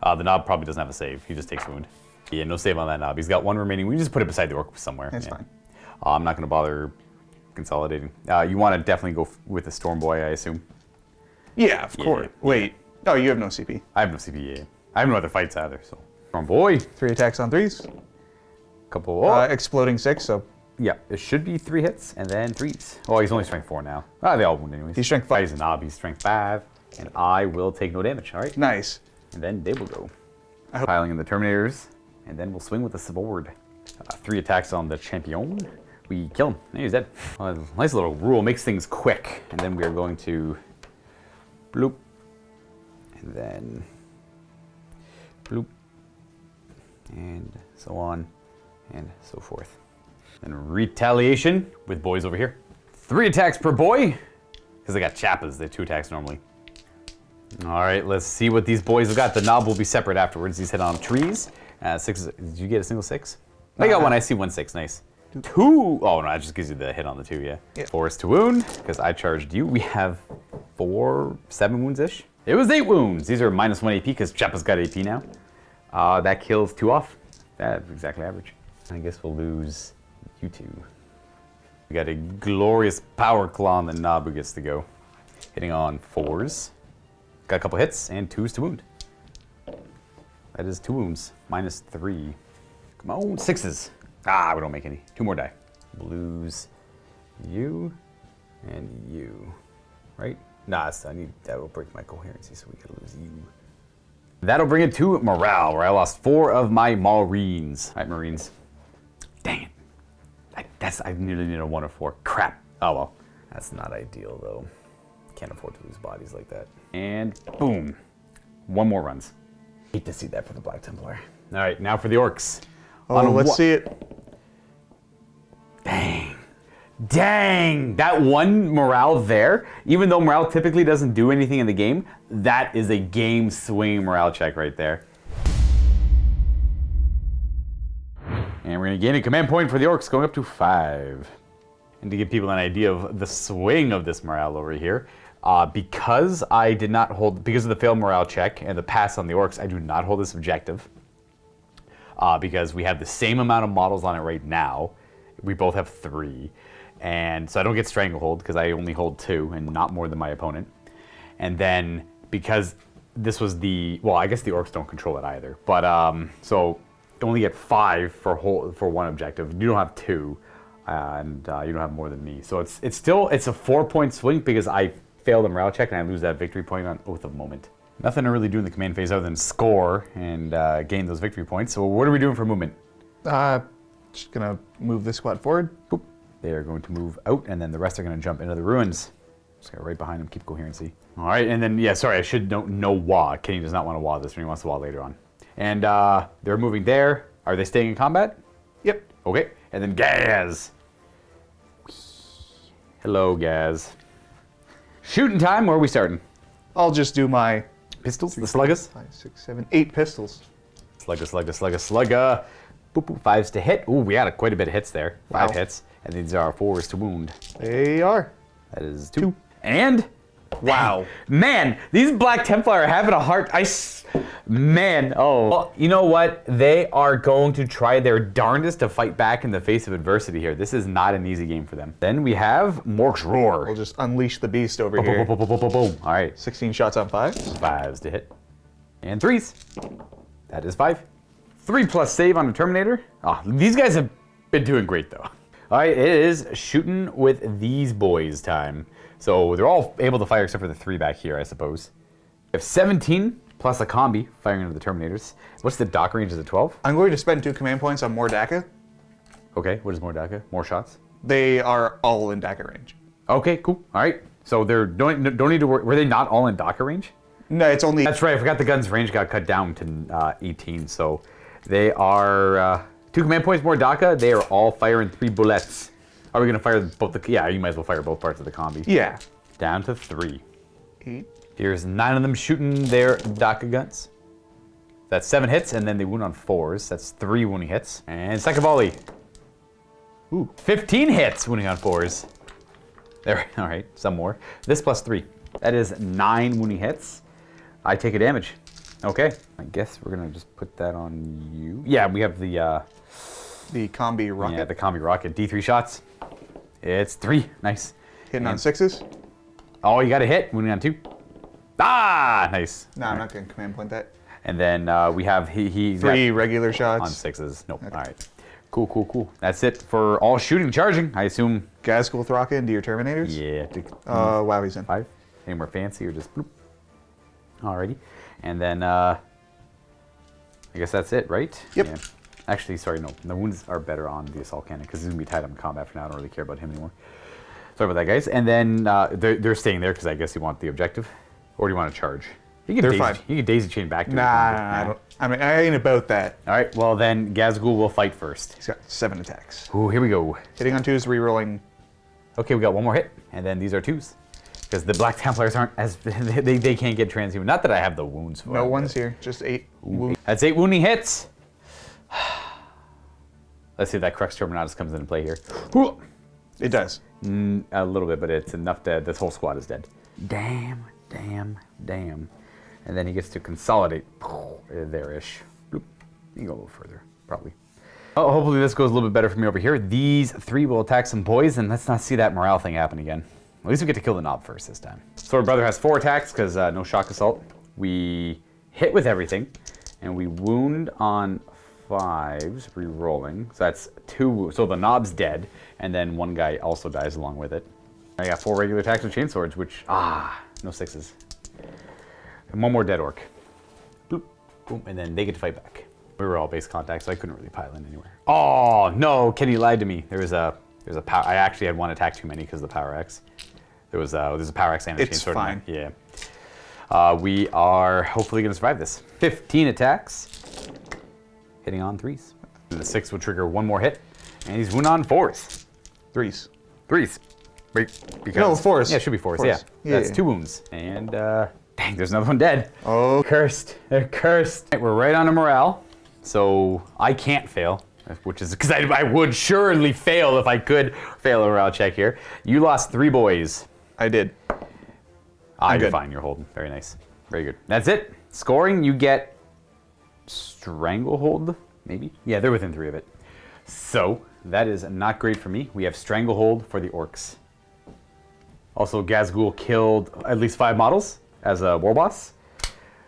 The knob probably doesn't have a save. He just takes wound. Yeah, no save on that knob. He's got 1 remaining. We just put it beside the orc somewhere. That's fine. I'm not going to bother consolidating. You want to definitely go with the Storm Boy, I assume? Yeah, of course. Yeah. Wait. Oh, you have no CP. I have no CP, yeah. I have no other fights either, so. Storm Boy. 3 attacks on 3s. Couple. Oh. Exploding 6, so. Yeah, it should be 3 hits and then 3s. Oh, he's only strength 4 now. They all wound anyways. He's strength 5. He's a knob, he's strength 5. And I will take no damage, all right? Nice. And then they will go. Piling in the Terminators, and then we'll swing with the sword. 3 attacks on the Champion. We kill him, and he's dead. Nice little rule, makes things quick. And then we are going to bloop, and then bloop, and so on, and so forth. And retaliation with boys over here. 3 attacks per boy, because they got chappas, they have 2 attacks normally. All right, let's see what these boys have got. The knob will be separate afterwards. These hit on trees. 6, did you get a single 6? I got 1, I see 1 6, nice. 2, oh no, that just gives you the hit on the 2, yeah. 4s to wound, because I charged you. We have 7 wounds-ish. It was 8 wounds. These are -1 AP, because Chappa's got AP now. That kills 2 off. That's exactly average. I guess we'll lose you 2. We got a glorious power claw on the knob who gets to go. Hitting on 4s. Got a couple hits and 2s to wound. That is 2 wounds, -3. Come on, 6s. We don't make any. 2 more die. Lose you and you, right? Nah, I need, that will break my coherency, so we gotta lose you. That'll bring it to morale, where I lost 4 of my Marines. All right, Marines. Dang it. I nearly need a 1 of 4. Crap. Oh well. That's not ideal though. Can't afford to lose bodies like that. And boom. 1 more runs. Hate to see that for the Black Templar. All right, now for the Orks. Oh, let's see it. Dang, that 1 morale there, even though morale typically doesn't do anything in the game, that is a game swinging morale check right there. And we're gonna gain a command point for the Orks, going up to 5. And to give people an idea of the swing of this morale over here, because I did not hold, because of the failed morale check and the pass on the Orks, I do not hold this objective. Because we have the same amount of models on it right now. We both have 3. And so I don't get Stranglehold because I only hold 2 and not more than my opponent. And then because this was well, I guess the Orks don't control it either. But so you only get 5 for 1 objective. You don't have 2, and you don't have more than me. So it's a 4-point swing because I failed a morale check and I lose that victory point on Oath of Moment. Nothing to really do in the command phase other than score and gain those victory points. So what are we doing for movement? Just gonna move this squad forward. Boop. They are going to move out, and then the rest are going to jump into the ruins. Just go right behind them, keep coherency. All right, and then, yeah, sorry, I should know wah. Kenny does not want to wah this one, he wants to wah later on. And they're moving there. Are they staying in combat? Yep. Okay, and then Gaz. Hello, Gaz. Shooting time, where are we starting? I'll just do my Pistols, the sluggas? 5, 6, 7, 8 pistols. Slugga. Boop, boop, 5s to hit. Ooh, we had quite a bit of hits there. 5 hits. And these are 4s to wound. They are. That is 2. And wow. Man, these Black Templar are having a hard... Man, oh. Well, you know what? They are going to try their darndest to fight back in the face of adversity here. This is not an easy game for them. Then we have Mork's Roar. We'll just unleash the beast over here. Boom, boom, boom, boom, boom. All right. 16 shots on 5s. 5s to hit. And 3s. That is 5. 3+ save on the Terminator. Oh, these guys have been doing great though. All right, it is shooting with these boys time. So they're all able to fire except for the 3 back here, I suppose. We have 17 plus a combi firing into the Terminators. What's the dock range? Is it 12? I'm going to spend 2 command points on more DACA. Okay, what is more DACA? More shots? They are all in DACA range. Okay, cool. All right. So they don't need to worry. Were they not all in DACA range? No, it's only... That's right. I forgot the gun's range got cut down to 18. So they are 2 command points more DACA. They are all firing 3 bullets. Are we going to fire both the... Yeah, you might as well fire both parts of the combi. Yeah. Down to 3. 8. Here's 9 of them shooting their DACA guns. That's 7 hits, and then they wound on 4s. That's 3 wounding hits. And second volley. Ooh, 15 hits wounding on 4s. There, all right, some more. This plus 3. That is 9 wounding hits. I take a damage. Okay, I guess we're gonna just put that on you. Yeah, we have the combi rocket. Yeah, the combi rocket. D3 shots. It's 3. Nice. Hitting on 6s. Oh, you got a hit. Wounding on 2. Ah, nice. No, I'm not gonna command point that. And then we have he 3 regular shots on 6s. Nope. Okay. All right. Cool. That's it for all shooting, charging. I assume. Gazgul Thraka into your Terminators. Yeah. Wow, he's in. 5. Any more fancy or just bloop? Alrighty. And then I guess that's it, right? Yep. Yeah. Actually, sorry, no. The wounds are better on the assault cannon because he's gonna be tied up in combat for now. I don't really care about him anymore. Sorry about that, guys. And then they're staying there because I guess you want the objective, or do you want to charge? You can They're daisy, fine. You can daisy chain back to Nah, I don't. I mean, I ain't about that. All right. Well, then Gazgul will fight first. He's got 7 attacks. Ooh, here we go. Hitting on 2s, rerolling. Okay, we got 1 more hit, and then these are 2s. Because the Black Templars aren't as... they can't get transhuman. Not that I have the wounds for No it, ones but- here, just 8 Ooh, wounds. That's 8 wounding hits. Let's see if that Crux Terminatus comes into play here. Ooh. It does. A little bit, but it's enough to... This whole squad is dead. Damn. And then he gets to consolidate. There-ish. Bloop. You can go a little further, probably. Oh, hopefully this goes a little bit better for me over here. These 3 will attack some boys, and let's not see that morale thing happen again. At least we get to kill the knob first this time. Sword Brother has 4 attacks, because no shock assault. We hit with everything, and we wound on 5s, re-rolling. So that's 2, so the knob's dead, and then 1 guy also dies along with it. I got 4 regular attacks with chainswords, which, no 6s. And 1 more dead orc. Bloop. Boom, and then they get to fight back. We were all base contact, so I couldn't really pile in anywhere. Oh no, Kenny lied to me. There's a power. I actually had one attack too many because of the power X. There's a power X and a chain sword. It's fine. Yeah. We are hopefully gonna survive this. 15 attacks, hitting on 3s. And the 6 will trigger 1 more hit, and he's wounded on 4s. 3s. 3s. Because, No, 4s. Yeah, it should be 4s. 4s. Yeah. Yeah. That's 2 wounds. And dang, there's another one dead. Oh. Cursed. They're cursed. Right, we're right on a morale, so I can't fail, which is because I would surely fail if I could fail a morale check here. You lost 3 boys. I did. You're good. fine. You're holding. Very nice. Very good. That's it. Scoring, you get Stranglehold, maybe? Yeah, they're within 3 of it. So that is not great for me. We have Stranglehold for the Orks. Also, Gazgul killed at least 5 models as a war boss.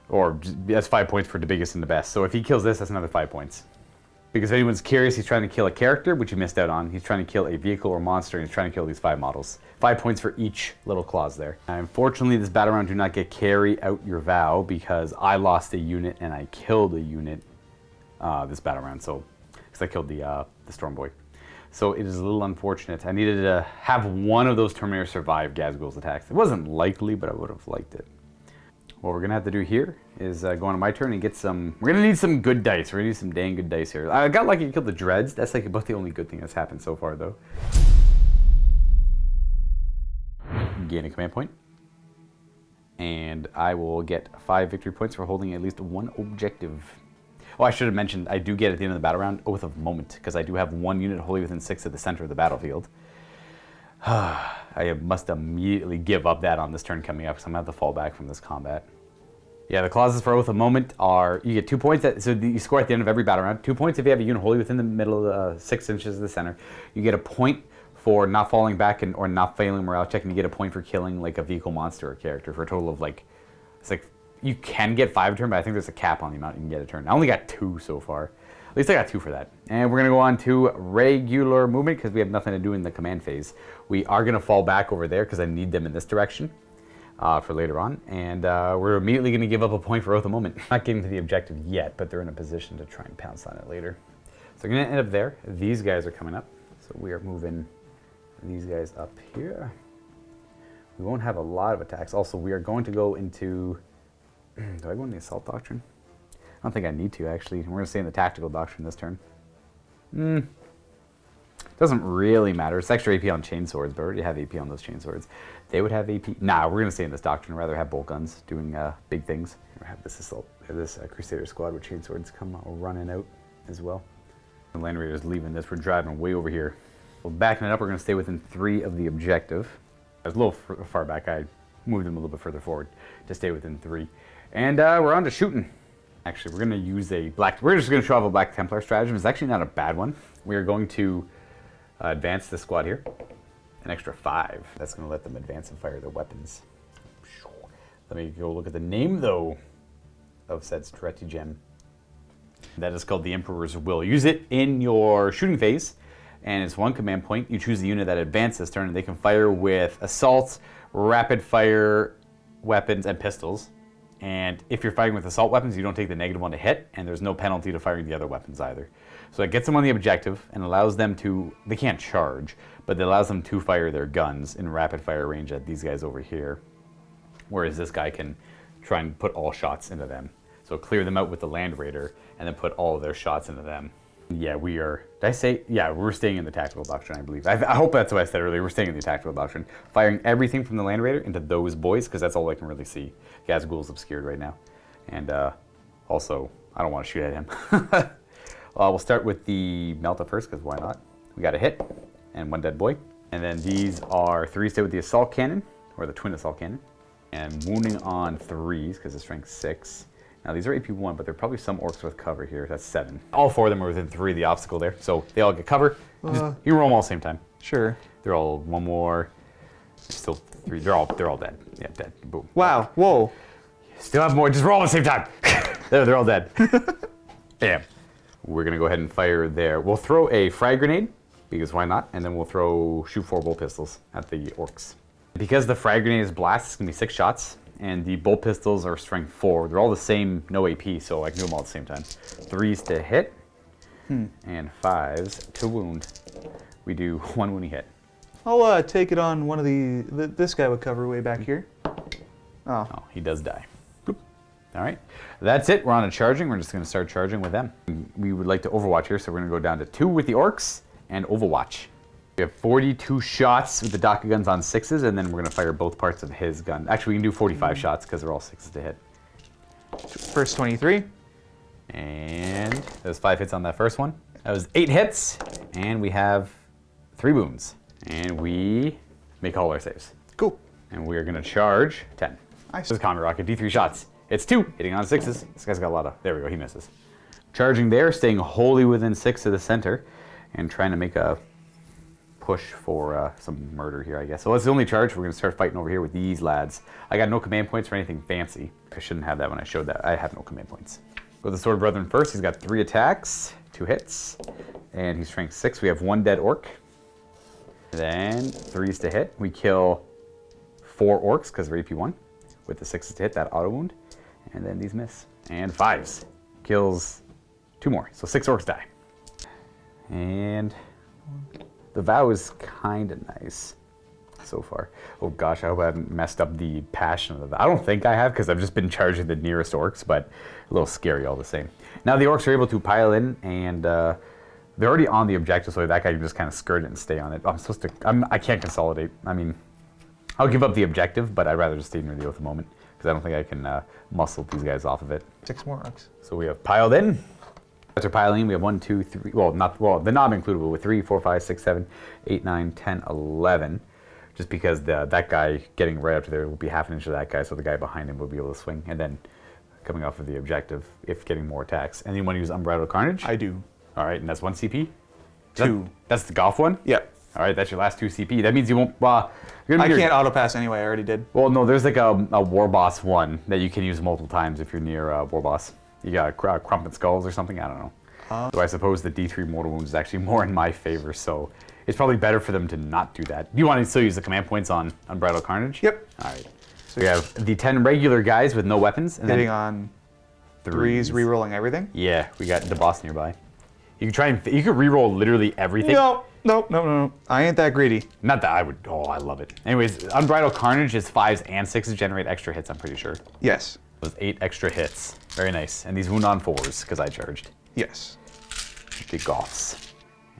Or that's 5 points for the biggest and the best. So if he kills this, that's another 5 points. Because if anyone's curious, he's trying to kill a character, which you missed out on. He's trying to kill a vehicle or monster, and he's trying to kill these 5 models. 5 points for each little clause there. Unfortunately, this battle round do not get carry out your vow because I lost a unit and I killed a unit this battle round. So, because I killed the Storm Boy. So it is a little unfortunate. I needed to have one of those Terminators survive Gazgul's attacks. It wasn't likely, but I would have liked it. What we're gonna have to do here is go on to my turn and get some. We're gonna need some good dice. We're gonna need some dang good dice here. I got lucky to kill the Dreads. That's like about the only good thing that's happened so far, though. Gain a command point, and I will get 5 victory points for holding at least 1 objective. Oh, I should have mentioned I do get at the end of the battle round Oath of Moment because I do have 1 unit wholly within 6 at the center of the battlefield. I must immediately give up that on this turn coming up because I'm gonna have to fall back from this combat. Yeah, the clauses for Oath of Moment are you get 2 points. So you score at the end of every battle round. 2 points if you have a unit wholly within the middle of 6 inches of the center. You get a point for not falling back or not failing morale check, and you get a point for killing like a vehicle, monster, or character for a total of like, it's like you can get 5 a turn, but I think there's a cap on the amount you can get a turn. I only got 2 so far. At least I got 2 for that. And we're gonna go on to regular movement because we have nothing to do in the command phase. We are gonna fall back over there because I need them in this direction for later on. And we're immediately gonna give up a point for Oath of Moment. Not getting to the objective yet, but they're in a position to try and pounce on it later. So we're gonna end up there. These guys are coming up. So we are moving these guys up here. We won't have a lot of attacks. Also, we are going to go into, do I go in the Assault Doctrine? I don't think I need to, actually. We're going to stay in the Tactical Doctrine this turn. Doesn't really matter. It's extra AP on chain swords, but I already have AP on those chain swords. They would have AP. Nah, we're going to stay in this Doctrine. I'd rather have bolt guns doing big things. Or have this Crusader squad with chain swords come running out as well. The Land Raiders leaving this. We're driving way over here. Well, backing it up, we're going to stay within 3 of the objective. I was a little far back. I moved them a little bit further forward to stay within 3. And we're on to shooting. Actually, we're going to use we're just going to show off a Black Templar stratagem. It's actually not a bad one. We are going to advance this squad here. An extra 5. That's going to let them advance and fire their weapons. Let me go look at the name, though, of said stratagem. That is called the Emperor's Will. Use it in your shooting phase, and it's 1 command point. You choose the unit that advances this turn, and they can fire with assault, rapid fire weapons, and pistols. And if you're firing with assault weapons, you don't take the -1 to hit, and there's no penalty to firing the other weapons either. So it gets them on the objective and allows them to, they can't charge, but it allows them to fire their guns in rapid fire range at these guys over here. Whereas this guy can try and put all shots into them. So clear them out with the Land Raider and then put all of their shots into them. Yeah, we are, did I say? Yeah, we're staying in the Tactical Doctrine, I believe. I hope that's what I said earlier. We're staying in the Tactical Doctrine. Firing everything from the Land Raider into those boys, because that's all I can really see. Gazgul's obscured right now. And also, I don't want to shoot at him. We'll start with the Melta first, because why not? We got a hit and 1 dead boy. And then these are 3 stay with the Assault Cannon, or the Twin Assault Cannon. And wounding on 3s, because it's strength 6. Now these are AP 1, but there are probably some Orks with cover here. That's 7. All 4 of them are within 3 of the obstacle there, so they all get cover. You can roll them all at the same time. Sure. They're all 1 more. There's still 3. They're all dead. Yeah, dead. Boom. Wow. Whoa. Still have more. Just roll at the same time. they're all dead. Bam. We're gonna go ahead and fire there. We'll throw a frag grenade because why not? And then we'll shoot 4 bolt pistols at the Orks. Because the frag grenade is blast, it's gonna be 6 shots. and the bolt pistols are strength 4. They're all the same, no AP, so I can do them all at the same time. 3s to hit, and 5s to wound. We do 1 wounding hit. I'll take it on one of this guy would cover way back here. Oh, he does die. Boop. All right, that's it. We're on a charging. We're just going to start charging with them. We would like to overwatch here, so we're going to go down to 2 with the Orks and overwatch. We have 42 shots with the Daka guns on 6s, and then we're going to fire both parts of his gun. Actually, we can do 45 shots because they're all 6s to hit. First 23. And there's 5 hits on that first one. That was 8 hits, and we have 3 wounds. And we make all our saves. Cool. And we're going to charge 10. Nice. This is Comet Rocket, D3 shots. It's 2, hitting on 6s. This guy's got a lot of, there we go, he misses. Charging there, staying wholly within 6 of the center, and trying to make a push for some murder here, I guess. So that's the only charge. We're going to start fighting over here with these lads. I got no command points for anything fancy. I shouldn't have that when I showed that. I have no command points. Go with the Sword Brethren first. He's got 3 attacks, 2 hits, and he's strength 6. We have 1 dead orc. Then 3s to hit. We kill 4 orcs because they're AP 1 with the 6s to hit, that auto wound. And then these miss. And 5s. Kills 2 more. So 6 orcs die. And the vow is kind of nice so far. Oh gosh, I hope I haven't messed up the passion of the vow. I don't think I have because I've just been charging the nearest orcs, but a little scary all the same. Now the orcs are able to pile in, and they're already on the objective, so that guy can just kind of skirt it and stay on it. I can't consolidate. I mean, I'll give up the objective, but I'd rather just stay near the oath at the moment because I don't think I can muscle these guys off of it. 6 more Orks. So we have piled in. After piling, we have 1, 2, 3, the knob included, but with 3, 4, 5, 6, 7, 8, 9, 10, 11. Just because that guy getting right up to there will be half an inch of that guy, so the guy behind him will be able to swing. And then coming off of the objective, if getting more attacks. And you want to use Unbridled Carnage? I do. All right, and that's 1 CP? 2. That's the golf one? Yep. All right, that's your last 2 CP. That means you won't, I can't auto pass anyway, I already did. Well, no, there's like a War Boss one that you can use multiple times if you're near War Boss. You got Crumpet Skulls or something, I don't know. So I suppose the D3 Mortal Wounds is actually more in my favor, so it's probably better for them to not do that. Do you want to still use the command points on Unbridled Carnage? Yep. All right. So we have the 10 regular guys with no weapons. And Hitting on 3s, rerolling everything? Yeah, we got the boss nearby. You can try and, you can reroll literally everything. No. I ain't that greedy. Not that I would, I love it. Anyways, Unbridled Carnage is 5s and 6s generate extra hits, I'm pretty sure. Yes. Those 8 extra hits. Very nice. And these wound on 4s, because I charged. Yes. The Goths.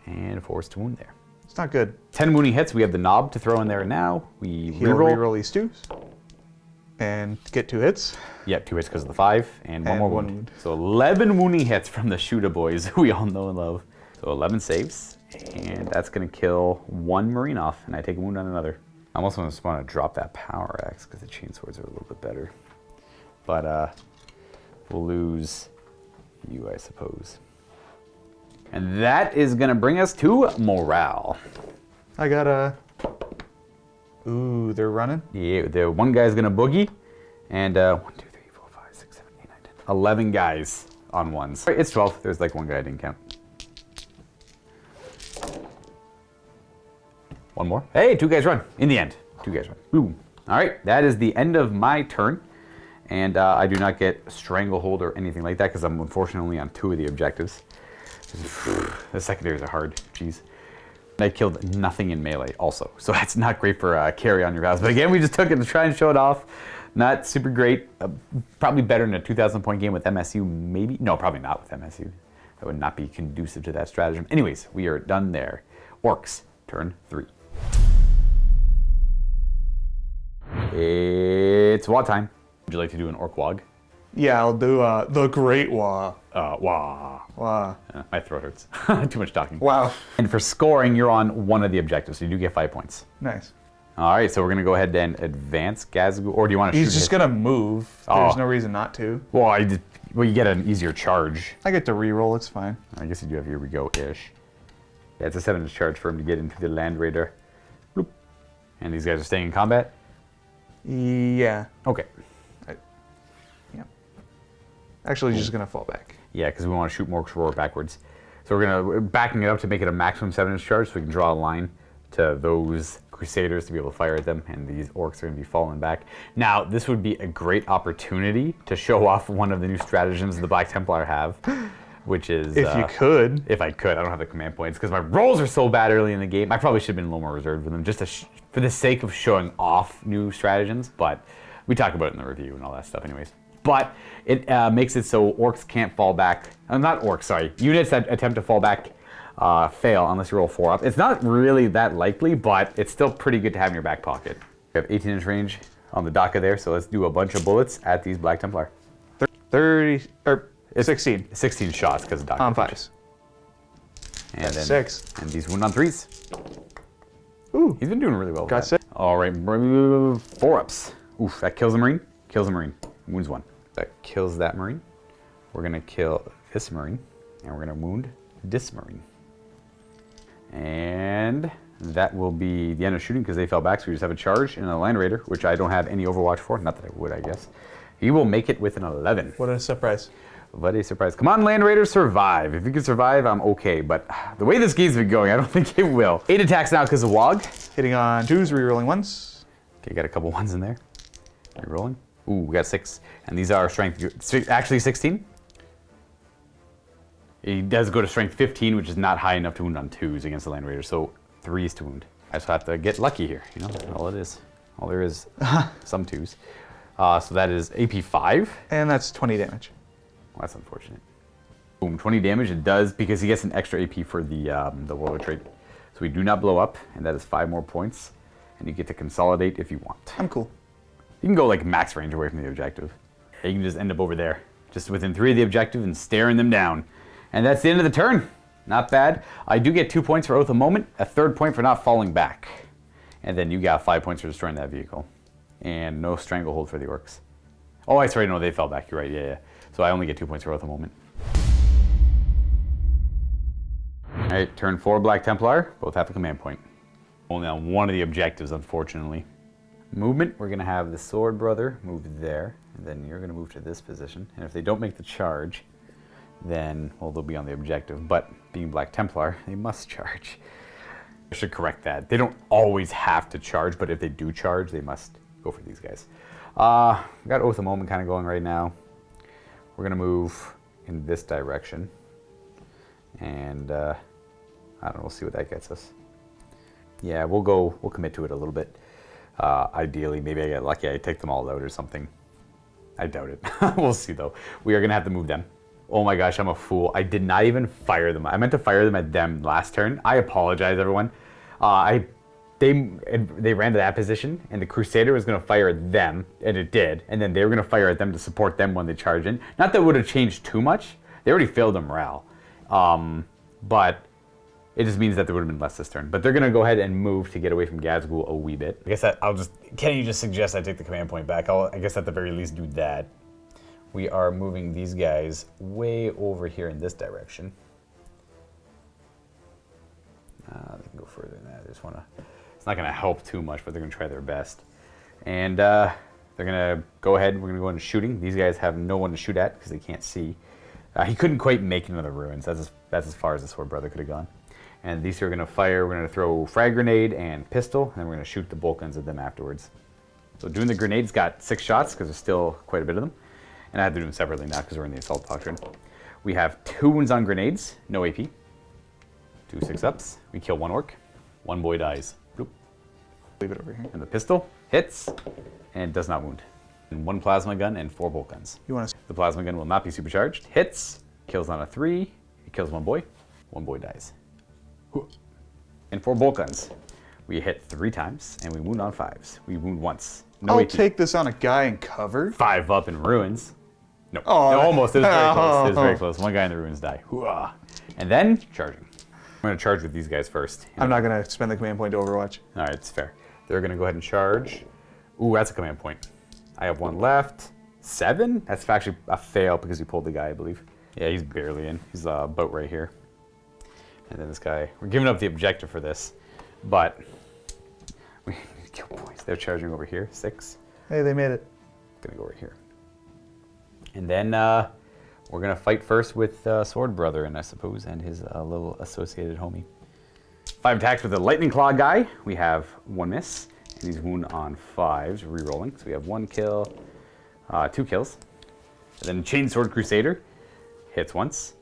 And 4s to wound there. It's not good. 10 wounding hits. We have the knob to throw in there now. We reroll these 2s. And get 2 hits. Yep, 2 hits because of the 5. And 1 more one wound. wound. So 11 wounding hits from the Shooter boys who we all know and love. So 11 saves. And that's going to kill 1 Marine off. And I take a wound on another. I almost just want to drop that Power Axe because the chainswords are a little bit better. But we'll lose you, I suppose. And that is going to bring us to morale. I got a... Ooh, they're running? Yeah, the one guy's going to boogie. And 1, 2, 3, 4, 5, 6, 7, 8, 9, 10. 11 guys on ones. It's 12. There's like 1 guy I didn't count. 1 more. Hey, 2 guys run. In the end. 2 guys run. Boom. All right, that is the end of my turn. And I do not get Stranglehold or anything like that because I'm unfortunately only on 2 of the objectives. The secondaries are hard. Jeez. I killed nothing in melee also. So that's not great for carry on your vows. But again, we just took it to try and show it off. Not super great. Probably better in a 2,000 point game with MSU, maybe. No, probably not with MSU. That would not be conducive to that stratagem. Anyways, we are done there. Orcs, turn 3. It's WA time. Would you like to do an Orc Wog? Yeah, I'll do the Great Wah. Wah. Wah. My throat hurts. Too much talking. Wow. And for scoring, you're on 1 of the objectives, so you do get 5 points. Nice. All right, so we're gonna go ahead and advance Gazgul, or do you want to shoot? He's just gonna move. There's no reason not to. Well, you get an easier charge. I get to reroll, it's fine. I guess you do have here we go-ish. Yeah, it's a 7-inch charge for him to get into the Land Raider. Bloop. And these guys are staying in combat? Yeah. Okay. Actually, he's just gonna fall back. Yeah, because we want to shoot Mork's Roar backwards. So we're backing it up to make it a maximum 7-inch charge so we can draw a line to those Crusaders to be able to fire at them, and these Orks are going to be falling back. Now, this would be a great opportunity to show off one of the new stratagems the Black Templar have, which is... If you could. If I could. I don't have the command points, because my rolls are so bad early in the game. I probably should have been a little more reserved with them, just to for the sake of showing off new stratagems, but we talk about it in the review and all that stuff anyways. But it makes it so Orks can't fall back. Not Orks, sorry. Units that attempt to fall back fail unless you roll 4 up. It's not really that likely, but it's still pretty good to have in your back pocket. We have 18-inch range on the Daka there, so let's do a bunch of bullets at these Black Templar. 30, or 16. 16 shots because of Daka. On 5s. And then 6. And these wound on 3s. Ooh. He's been doing really well with Got that. 6. All right, 4 ups. Oof, that kills a Marine. Kills a Marine. Wounds 1. That kills that Marine. We're gonna kill this Marine, and we're gonna wound this Marine. And that will be the end of shooting because they fell back, so we just have a charge and a Land Raider, which I don't have any Overwatch for. Not that I would, I guess. He will make it with an 11. What a surprise. What a surprise. Come on, Land Raider, survive. If you can survive, I'm okay, but the way this game's been going, I don't think it will. 8 attacks now because of WOG. Hitting on 2s, rerolling 1s. Okay, got a couple 1s in there. Rerolling. Ooh, we got 6. And these are strength, actually 16. He does go to strength 15, which is not high enough to wound on 2s against the Land Raider, so 3s to wound. I just have to get lucky here, you know, all it is. All there is, some 2s. So that is AP 5. And that's 20 damage. Well, that's unfortunate. Boom, 20 damage. It does because he gets an extra AP for the Warlord trait. So we do not blow up, and that is 5 more points. And you get to consolidate if you want. I'm cool. You can go like max range away from the objective. You can just end up over there, just within 3 of the objective and staring them down. And that's the end of the turn. Not bad. I do get 2 points for Oath of Moment, a 3rd point for not falling back. And then you got 5 points for destroying that vehicle. And no Stranglehold for the Orks. Oh, I sorry, no, they fell back. You're right, yeah. So I only get 2 points for Oath of Moment. All right, turn 4 Black Templar. Both have a command point. Only on one of the objectives, unfortunately. Movement, we're gonna have the Sword Brother move there, and then you're gonna move to this position. And if they don't make the charge, then, well, they'll be on the objective. But being Black Templar, they must charge. I should correct that. They don't always have to charge, but if they do charge, they must go for these guys. We got Oath of Moment kind of going right now. We're gonna move in this direction. And, I don't know, we'll see what that gets us. Yeah, we'll commit to it a little bit. Ideally, maybe I get lucky, I take them all out or something. I doubt it. We'll see though. We are gonna have to move them. Oh my gosh, I'm a fool. I did not even fire them. I meant to fire them at them last turn. I apologize, everyone. They ran to that position, and the Crusader was gonna fire at them, and it did. And then they were gonna fire at them to support them when they charge in. Not that it would have changed too much. They already failed their morale. But it just means that there would have been less this turn. But they're gonna go ahead and move to get away from Gazgul a wee bit. I guess Kenny just suggests I take the command point back. I guess at the very least do that. We are moving these guys way over here in this direction. They can go further than that. I just wanna, it's not gonna help too much, but they're gonna try their best. And they're gonna go ahead, we're gonna go into shooting. These guys have no one to shoot at because they can't see. He couldn't quite make another ruins. That's as far as the Sword Brother could have gone. And these two are gonna fire. We're gonna throw frag grenade and pistol, and then we're gonna shoot the bolt guns at them afterwards. So doing the grenades got 6 shots because there's still quite a bit of them. And I have to do them separately now because we're in the assault doctrine. We have 2 wounds on grenades, no AP. 2 6-ups. We kill 1 orc. 1 boy dies. Bloop. Leave it over here. And the pistol hits and does not wound. And 1 plasma gun and 4 bolt guns. You want to? The plasma gun will not be supercharged. Hits, kills on a 3. It kills 1 boy. 1 boy dies. And 4 bolt guns. We hit 3 times and we wound on 5s. We wound once. No I'll AP. take this on a guy in cover. 5 up in ruins. No, Oh, no, almost. It was very close. It was very oh. close. 1 guy in the ruins died. Hooah. And then charging. I'm gonna charge with these guys first. I'm not gonna spend the command point to Overwatch. All right, it's fair. They're gonna go ahead and charge. Ooh, that's a command point. I have 1 left. 7? That's actually a fail because we pulled the guy, I believe. Yeah, he's barely in. He's about right here. And then this guy, we're giving up the objective for this, but we need to kill boys. They're charging over here. 6. Hey, they made it. Gonna go right here. And then we're gonna fight first with Sword Brother, and I suppose, and his little associated homie. 5 attacks with the Lightning Claw guy. We have 1 miss, and he's wound on 5s, re-rolling. So we have 1 kill, 2 kills. And then Chainsword Crusader hits once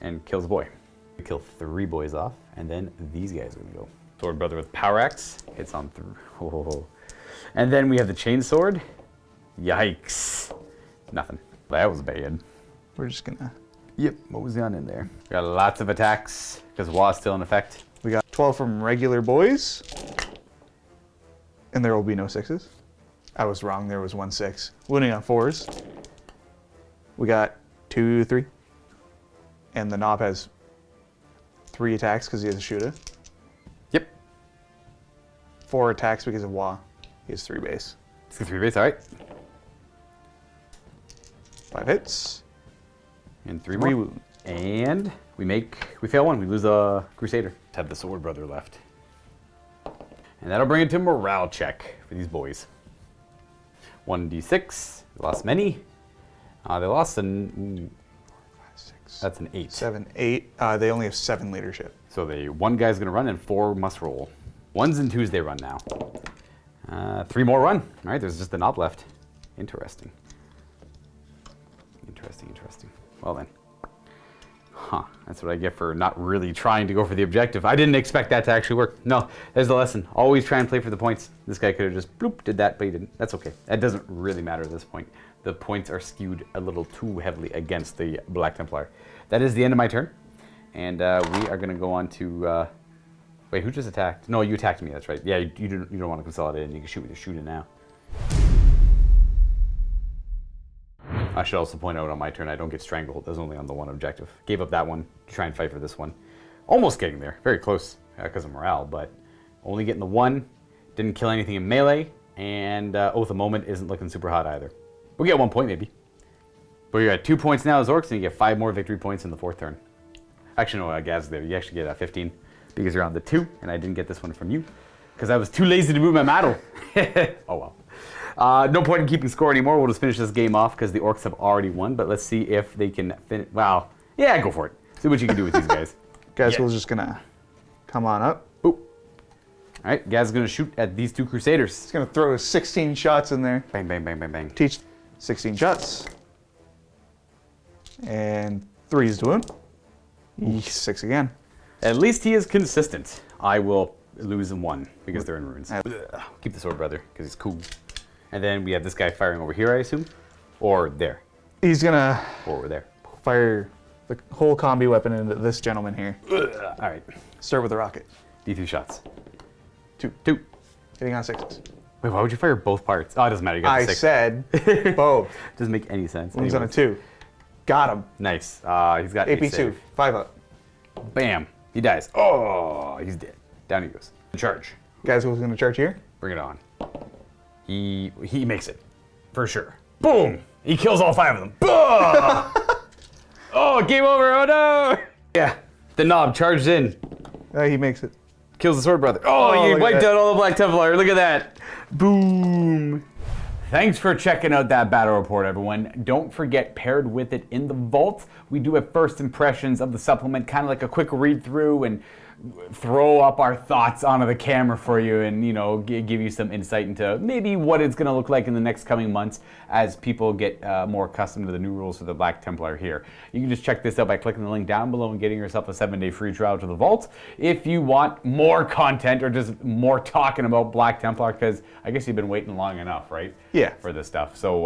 and kills a boy. We kill 3 boys off, and then these guys are gonna go. Sword Brother with Power Axe hits on 3. Oh. And then we have the Chainsword. Yikes. Nothing. That was bad. We're just gonna. Yep, what was on in there? We got lots of attacks because WA's still in effect. We got 12 from regular boys, and there will be no 6s. I was wrong. There was 1 6. Wounding on 4s. We got 2 3, and the knob has 3 attacks because he has a shooter. Yep. 4 attacks because of Wa. He has 3 base. Let's get 3 base, all right. 5 hits. And 3 3 more. wounds. And we fail 1. We lose a Crusader. Let's have the Sword Brother left. And that'll bring it to morale check for these boys. 1d6. They lost many. They lost an. 5 6. That's an 8. 7 8. They only have 7 leadership. So the 1 guy's gonna run and 4 must roll. 1s and 2s they run now. 3 more run. All right, there's just the knob left. Interesting. Interesting. Well then. Huh, that's what I get for not really trying to go for the objective. I didn't expect that to actually work. No, there's the lesson. Always try and play for the points. This guy could have just bloop, did that, but he didn't. That's okay. That doesn't really matter at this point. The points are skewed a little too heavily against the Black Templar. That is the end of my turn. And we are gonna go on to, wait, who just attacked? No, you attacked me, that's right. Yeah, you don't want to consolidate and you can shoot with your shooter now. I should also point out on my turn, I don't get strangled. That's only on the 1 objective. Gave up that one to try and fight for this one. Almost getting there. Very close because of morale, but only getting the 1. Didn't kill anything in melee, and Oath of Moment isn't looking super hot either. We'll get 1 point maybe. But you're at 2 points now as Orks, and you get 5 more victory points in the 4th turn. Actually, no, Gaz there. You actually get 15 because you're on the 2, and I didn't get this one from you because I was too lazy to move my model. Oh well. No point in keeping score anymore. We'll just finish this game off because the Orks have already won. But let's see if they can finish. Wow. Yeah, go for it. See what you can do with these guys. Gazgul's just gonna come on up. Ooh. All right, Gaz is gonna shoot at these 2 Crusaders. He's gonna throw his 16 shots in there. Bang, bang, bang, bang, bang. Teach 16 shots. And 3s to wound. 6 again. At least he is consistent. I will lose 1 because they're in ruins. Keep the Sword Brother because he's cool. And then we have this guy firing over here, I assume? Or there? He's gonna Or over there. fire the whole combi weapon into this gentleman here. All right. Start with the rocket. D3 shots. 2. 2. Hitting on 6s. Wait, why would you fire both parts? Oh, it doesn't matter. You got the 6. said both. Doesn't make any sense. One's on a Anyways. 2. Got him. Nice. He's got AP2. save. 5 up. Bam. He dies. Oh, he's dead. Down he goes. Charge. Gazgul's gonna charge here. Bring it on. He makes it. For sure. Boom! He kills all 5 of them. Oh, game over. Oh no! Yeah. The knob charged in. He makes it. Kills the Sword Brother. Oh, Oh, you look at wiped that. out all the Black Templar. Look at that. Boom. Thanks for checking out that battle report, everyone. Don't forget, paired with it in the vault, we do have first impressions of the supplement, kind of like a quick read through and throw up our thoughts onto the camera for you and, you know, give you some insight into maybe what it's going to look like in the next coming months as people get more accustomed to the new rules for the Black Templar here. You can just check this out by clicking the link down below and getting yourself a 7-day free trial to the vault if you want more content or just more talking about Black Templar, because I guess you've been waiting long enough, right? Yeah. For this stuff. So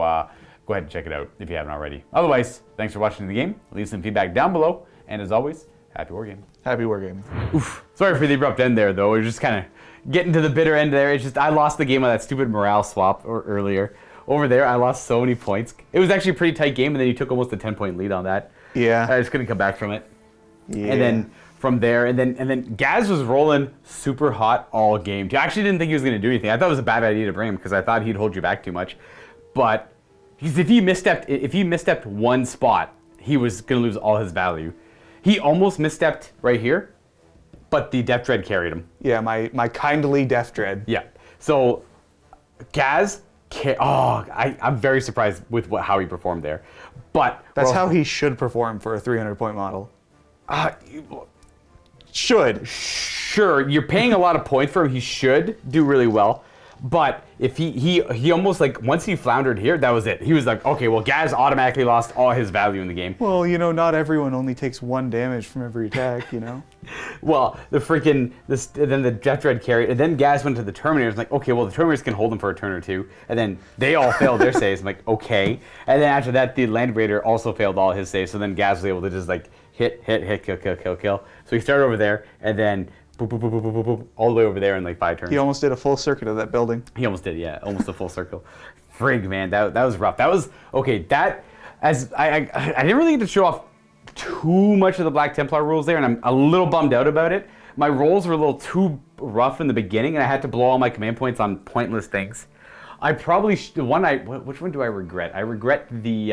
go ahead and check it out if you haven't already. Otherwise, thanks for watching the game. Leave some feedback down below. And as always, happy wargaming. Happy wargaming. Oof. Sorry for the abrupt end there, though. We're just kind of getting to the bitter end there. It's just I lost the game on that stupid morale swap earlier. Over there, I lost so many points. It was actually a pretty tight game, and then you took almost a 10-point lead on that. Yeah. I just couldn't come back from it. Yeah. And then from there, and then Gaz was rolling super hot all game. I actually didn't think he was going to do anything. I thought it was a bad idea to bring him because I thought he'd hold you back too much. But if he misstepped one spot, he was going to lose all his value. He almost misstepped right here, but the Death Dread carried him. Yeah, my kindly Death Dread. Yeah. So Gaz, I'm very surprised with how he performed there. But That's how he should perform for a 300-point model. Should. sure, you're paying a lot of points for him. He should do really well. But if he almost like, once he floundered here, that was it. He was like, okay, well, Gaz automatically lost all his value in the game. Well, you know, not everyone only takes 1 damage from every attack, you know? Well, then the Death Dread carried, and then Gaz went to the Terminators, like, okay, well, the Terminators can hold him for a turn or two, and then they all failed their saves. I'm like, okay. And then after that, the Land Raider also failed all his saves, so then Gaz was able to just like hit, kill. So he started over there, and then boop, boop, boop, boop, boop, boop, boop, all the way over there in like 5 turns. He almost did a full circuit of that building. He almost did, yeah, almost a full circle. Frig, man, that was rough. That was, okay, I didn't really get to show off too much of the Black Templar rules there, and I'm a little bummed out about it. My rolls were a little too rough in the beginning, and I had to blow all my command points on pointless things. I probably, which one do I regret? I regret the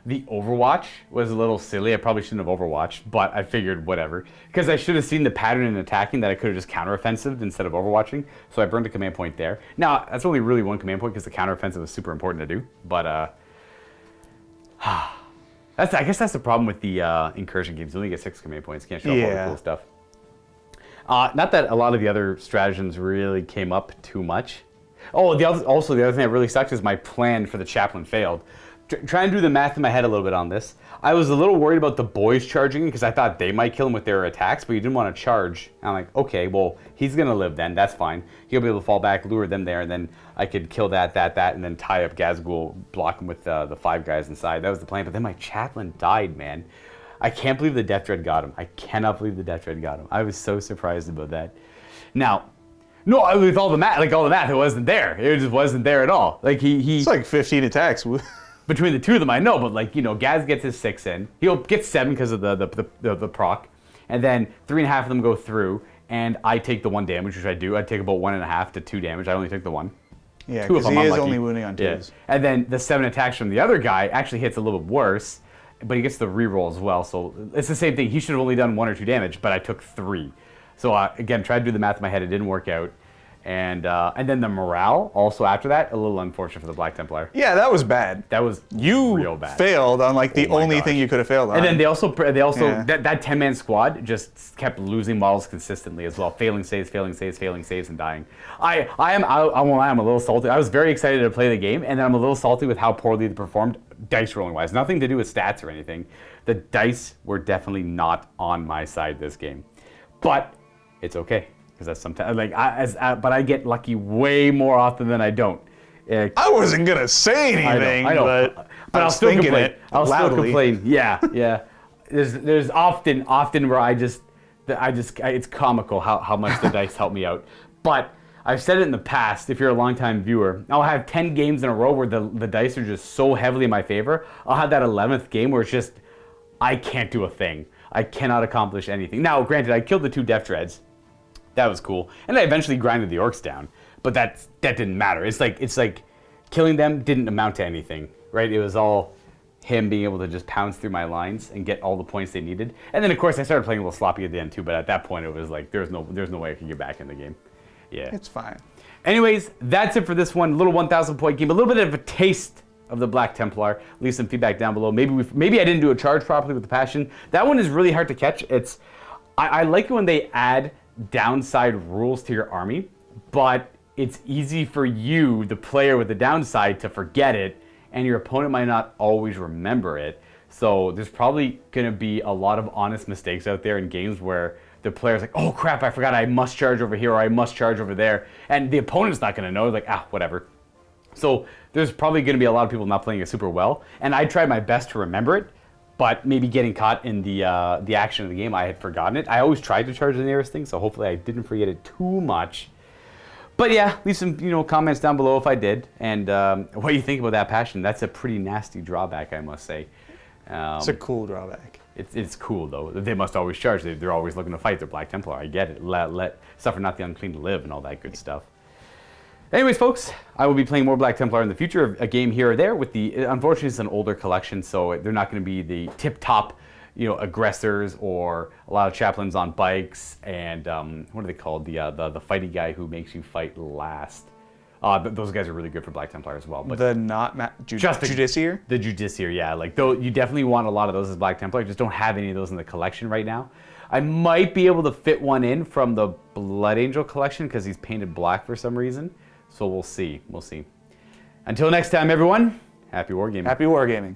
Overwatch was a little silly. I probably shouldn't have Overwatched, but I figured whatever. Because I should have seen the pattern in attacking that I could have just counteroffensived instead of Overwatching. So I burned a command point there. Now, that's only really 1 command point because the counteroffensive is super important to do. But, I guess that's the problem with the Incursion games. You only get 6 command points. You can't show off all the cool stuff. Not that a lot of the other stratagems really came up too much. Oh, the other thing that really sucks is my plan for the Chaplain failed. Try and do the math in my head a little bit on this. I was a little worried about the boys charging because I thought they might kill him with their attacks, but you didn't want to charge. And I'm like, okay, well, he's going to live then. That's fine. He'll be able to fall back, lure them there, and then I could kill that, and then tie up Gazgul, block him with the 5 guys inside. That was the plan. But then my Chaplain died, man. I can't believe the Death Dread got him. I cannot believe the Death Dread got him. I was so surprised about that. Now, no, with all the math, it wasn't there. It just wasn't there at all. Like he. It's like 15 attacks. Between the two of them, I know, but like, you know, Gaz gets his 6 in. He'll get 7 because of the proc, and then 3.5 of them go through, and I take the 1 damage, which I do. I take about 1.5 to 2 damage. I only took the 1. Yeah, 2 because he is only wounding on 2s. Yeah. And then the 7 attacks from the other guy actually hits a little bit worse, but he gets the reroll as well. So it's the same thing. He should have only done 1 or 2 damage, but I took 3. So again, tried to do the math in my head. It didn't work out. And then the morale, also after that, a little unfortunate for the Black Templar. Yeah, that was bad. That was real bad. Failed on like the only thing you could have failed on. And then they also that 10-man squad just kept losing models consistently as well, failing saves, and dying. I'm a little salty. I was very excited to play the game, and then I'm a little salty with how poorly they performed dice rolling wise. Nothing to do with stats or anything. The dice were definitely not on my side this game, but it's okay. Because that's sometimes but I get lucky way more often than I don't. I wasn't gonna say anything, I know. But I'll still complain. I'll still complain. Yeah. There's often where it's comical how much the dice help me out. But I've said it in the past. If you're a longtime viewer, I'll have 10 games in a row where the dice are just so heavily in my favor. I'll have that 11th game where it's just I can't do a thing. I cannot accomplish anything. Now, granted, I killed the 2 Death Dreads. That was cool. And I eventually grinded the Orks down. But that didn't matter. It's like killing them didn't amount to anything, right? It was all him being able to just pounce through my lines and get all the points they needed. And then, of course, I started playing a little sloppy at the end, too. But at that point, it was like there's no way I could get back in the game. Yeah. It's fine. Anyways, that's it for this one. Little 1,000-point game. A little bit of a taste of the Black Templar. Leave some feedback down below. Maybe I didn't do a charge properly with the Passion. That one is really hard to catch. I like it when they add downside rules to your army, but it's easy for you, the player with the downside, to forget it, and your opponent might not always remember it. So there's probably going to be a lot of honest mistakes out there in games where the player's like, oh crap, I forgot I must charge over here or I must charge over there, and the opponent's not going to know, like, whatever. So there's probably going to be a lot of people not playing it super well, and I tried my best to remember it, but maybe getting caught in the action of the game, I had forgotten it. I always tried to charge the nearest thing, so hopefully I didn't forget it too much. But yeah, leave some comments down below if I did, and what do you think about that Passion? That's a pretty nasty drawback, I must say. It's a cool drawback. It's cool though. They must always charge. They're always looking to fight. They're Black Templar. I get it. Let suffer not the unclean to live and all that good stuff. Anyways, folks, I will be playing more Black Templar in the future, a game here or there. Unfortunately, it's an older collection, so they're not going to be the tip-top, aggressors or a lot of chaplains on bikes and what are they called? The fighty guy who makes you fight last. Those guys are really good for Black Templar as well. But The not just the Judiciary? The Judiciary, yeah. Like, though, you definitely want a lot of those as Black Templar. I just don't have any of those in the collection right now. I might be able to fit one in from the Blood Angel collection because he's painted black for some reason. So we'll see. We'll see. Until next time, everyone, happy wargaming. Happy wargaming.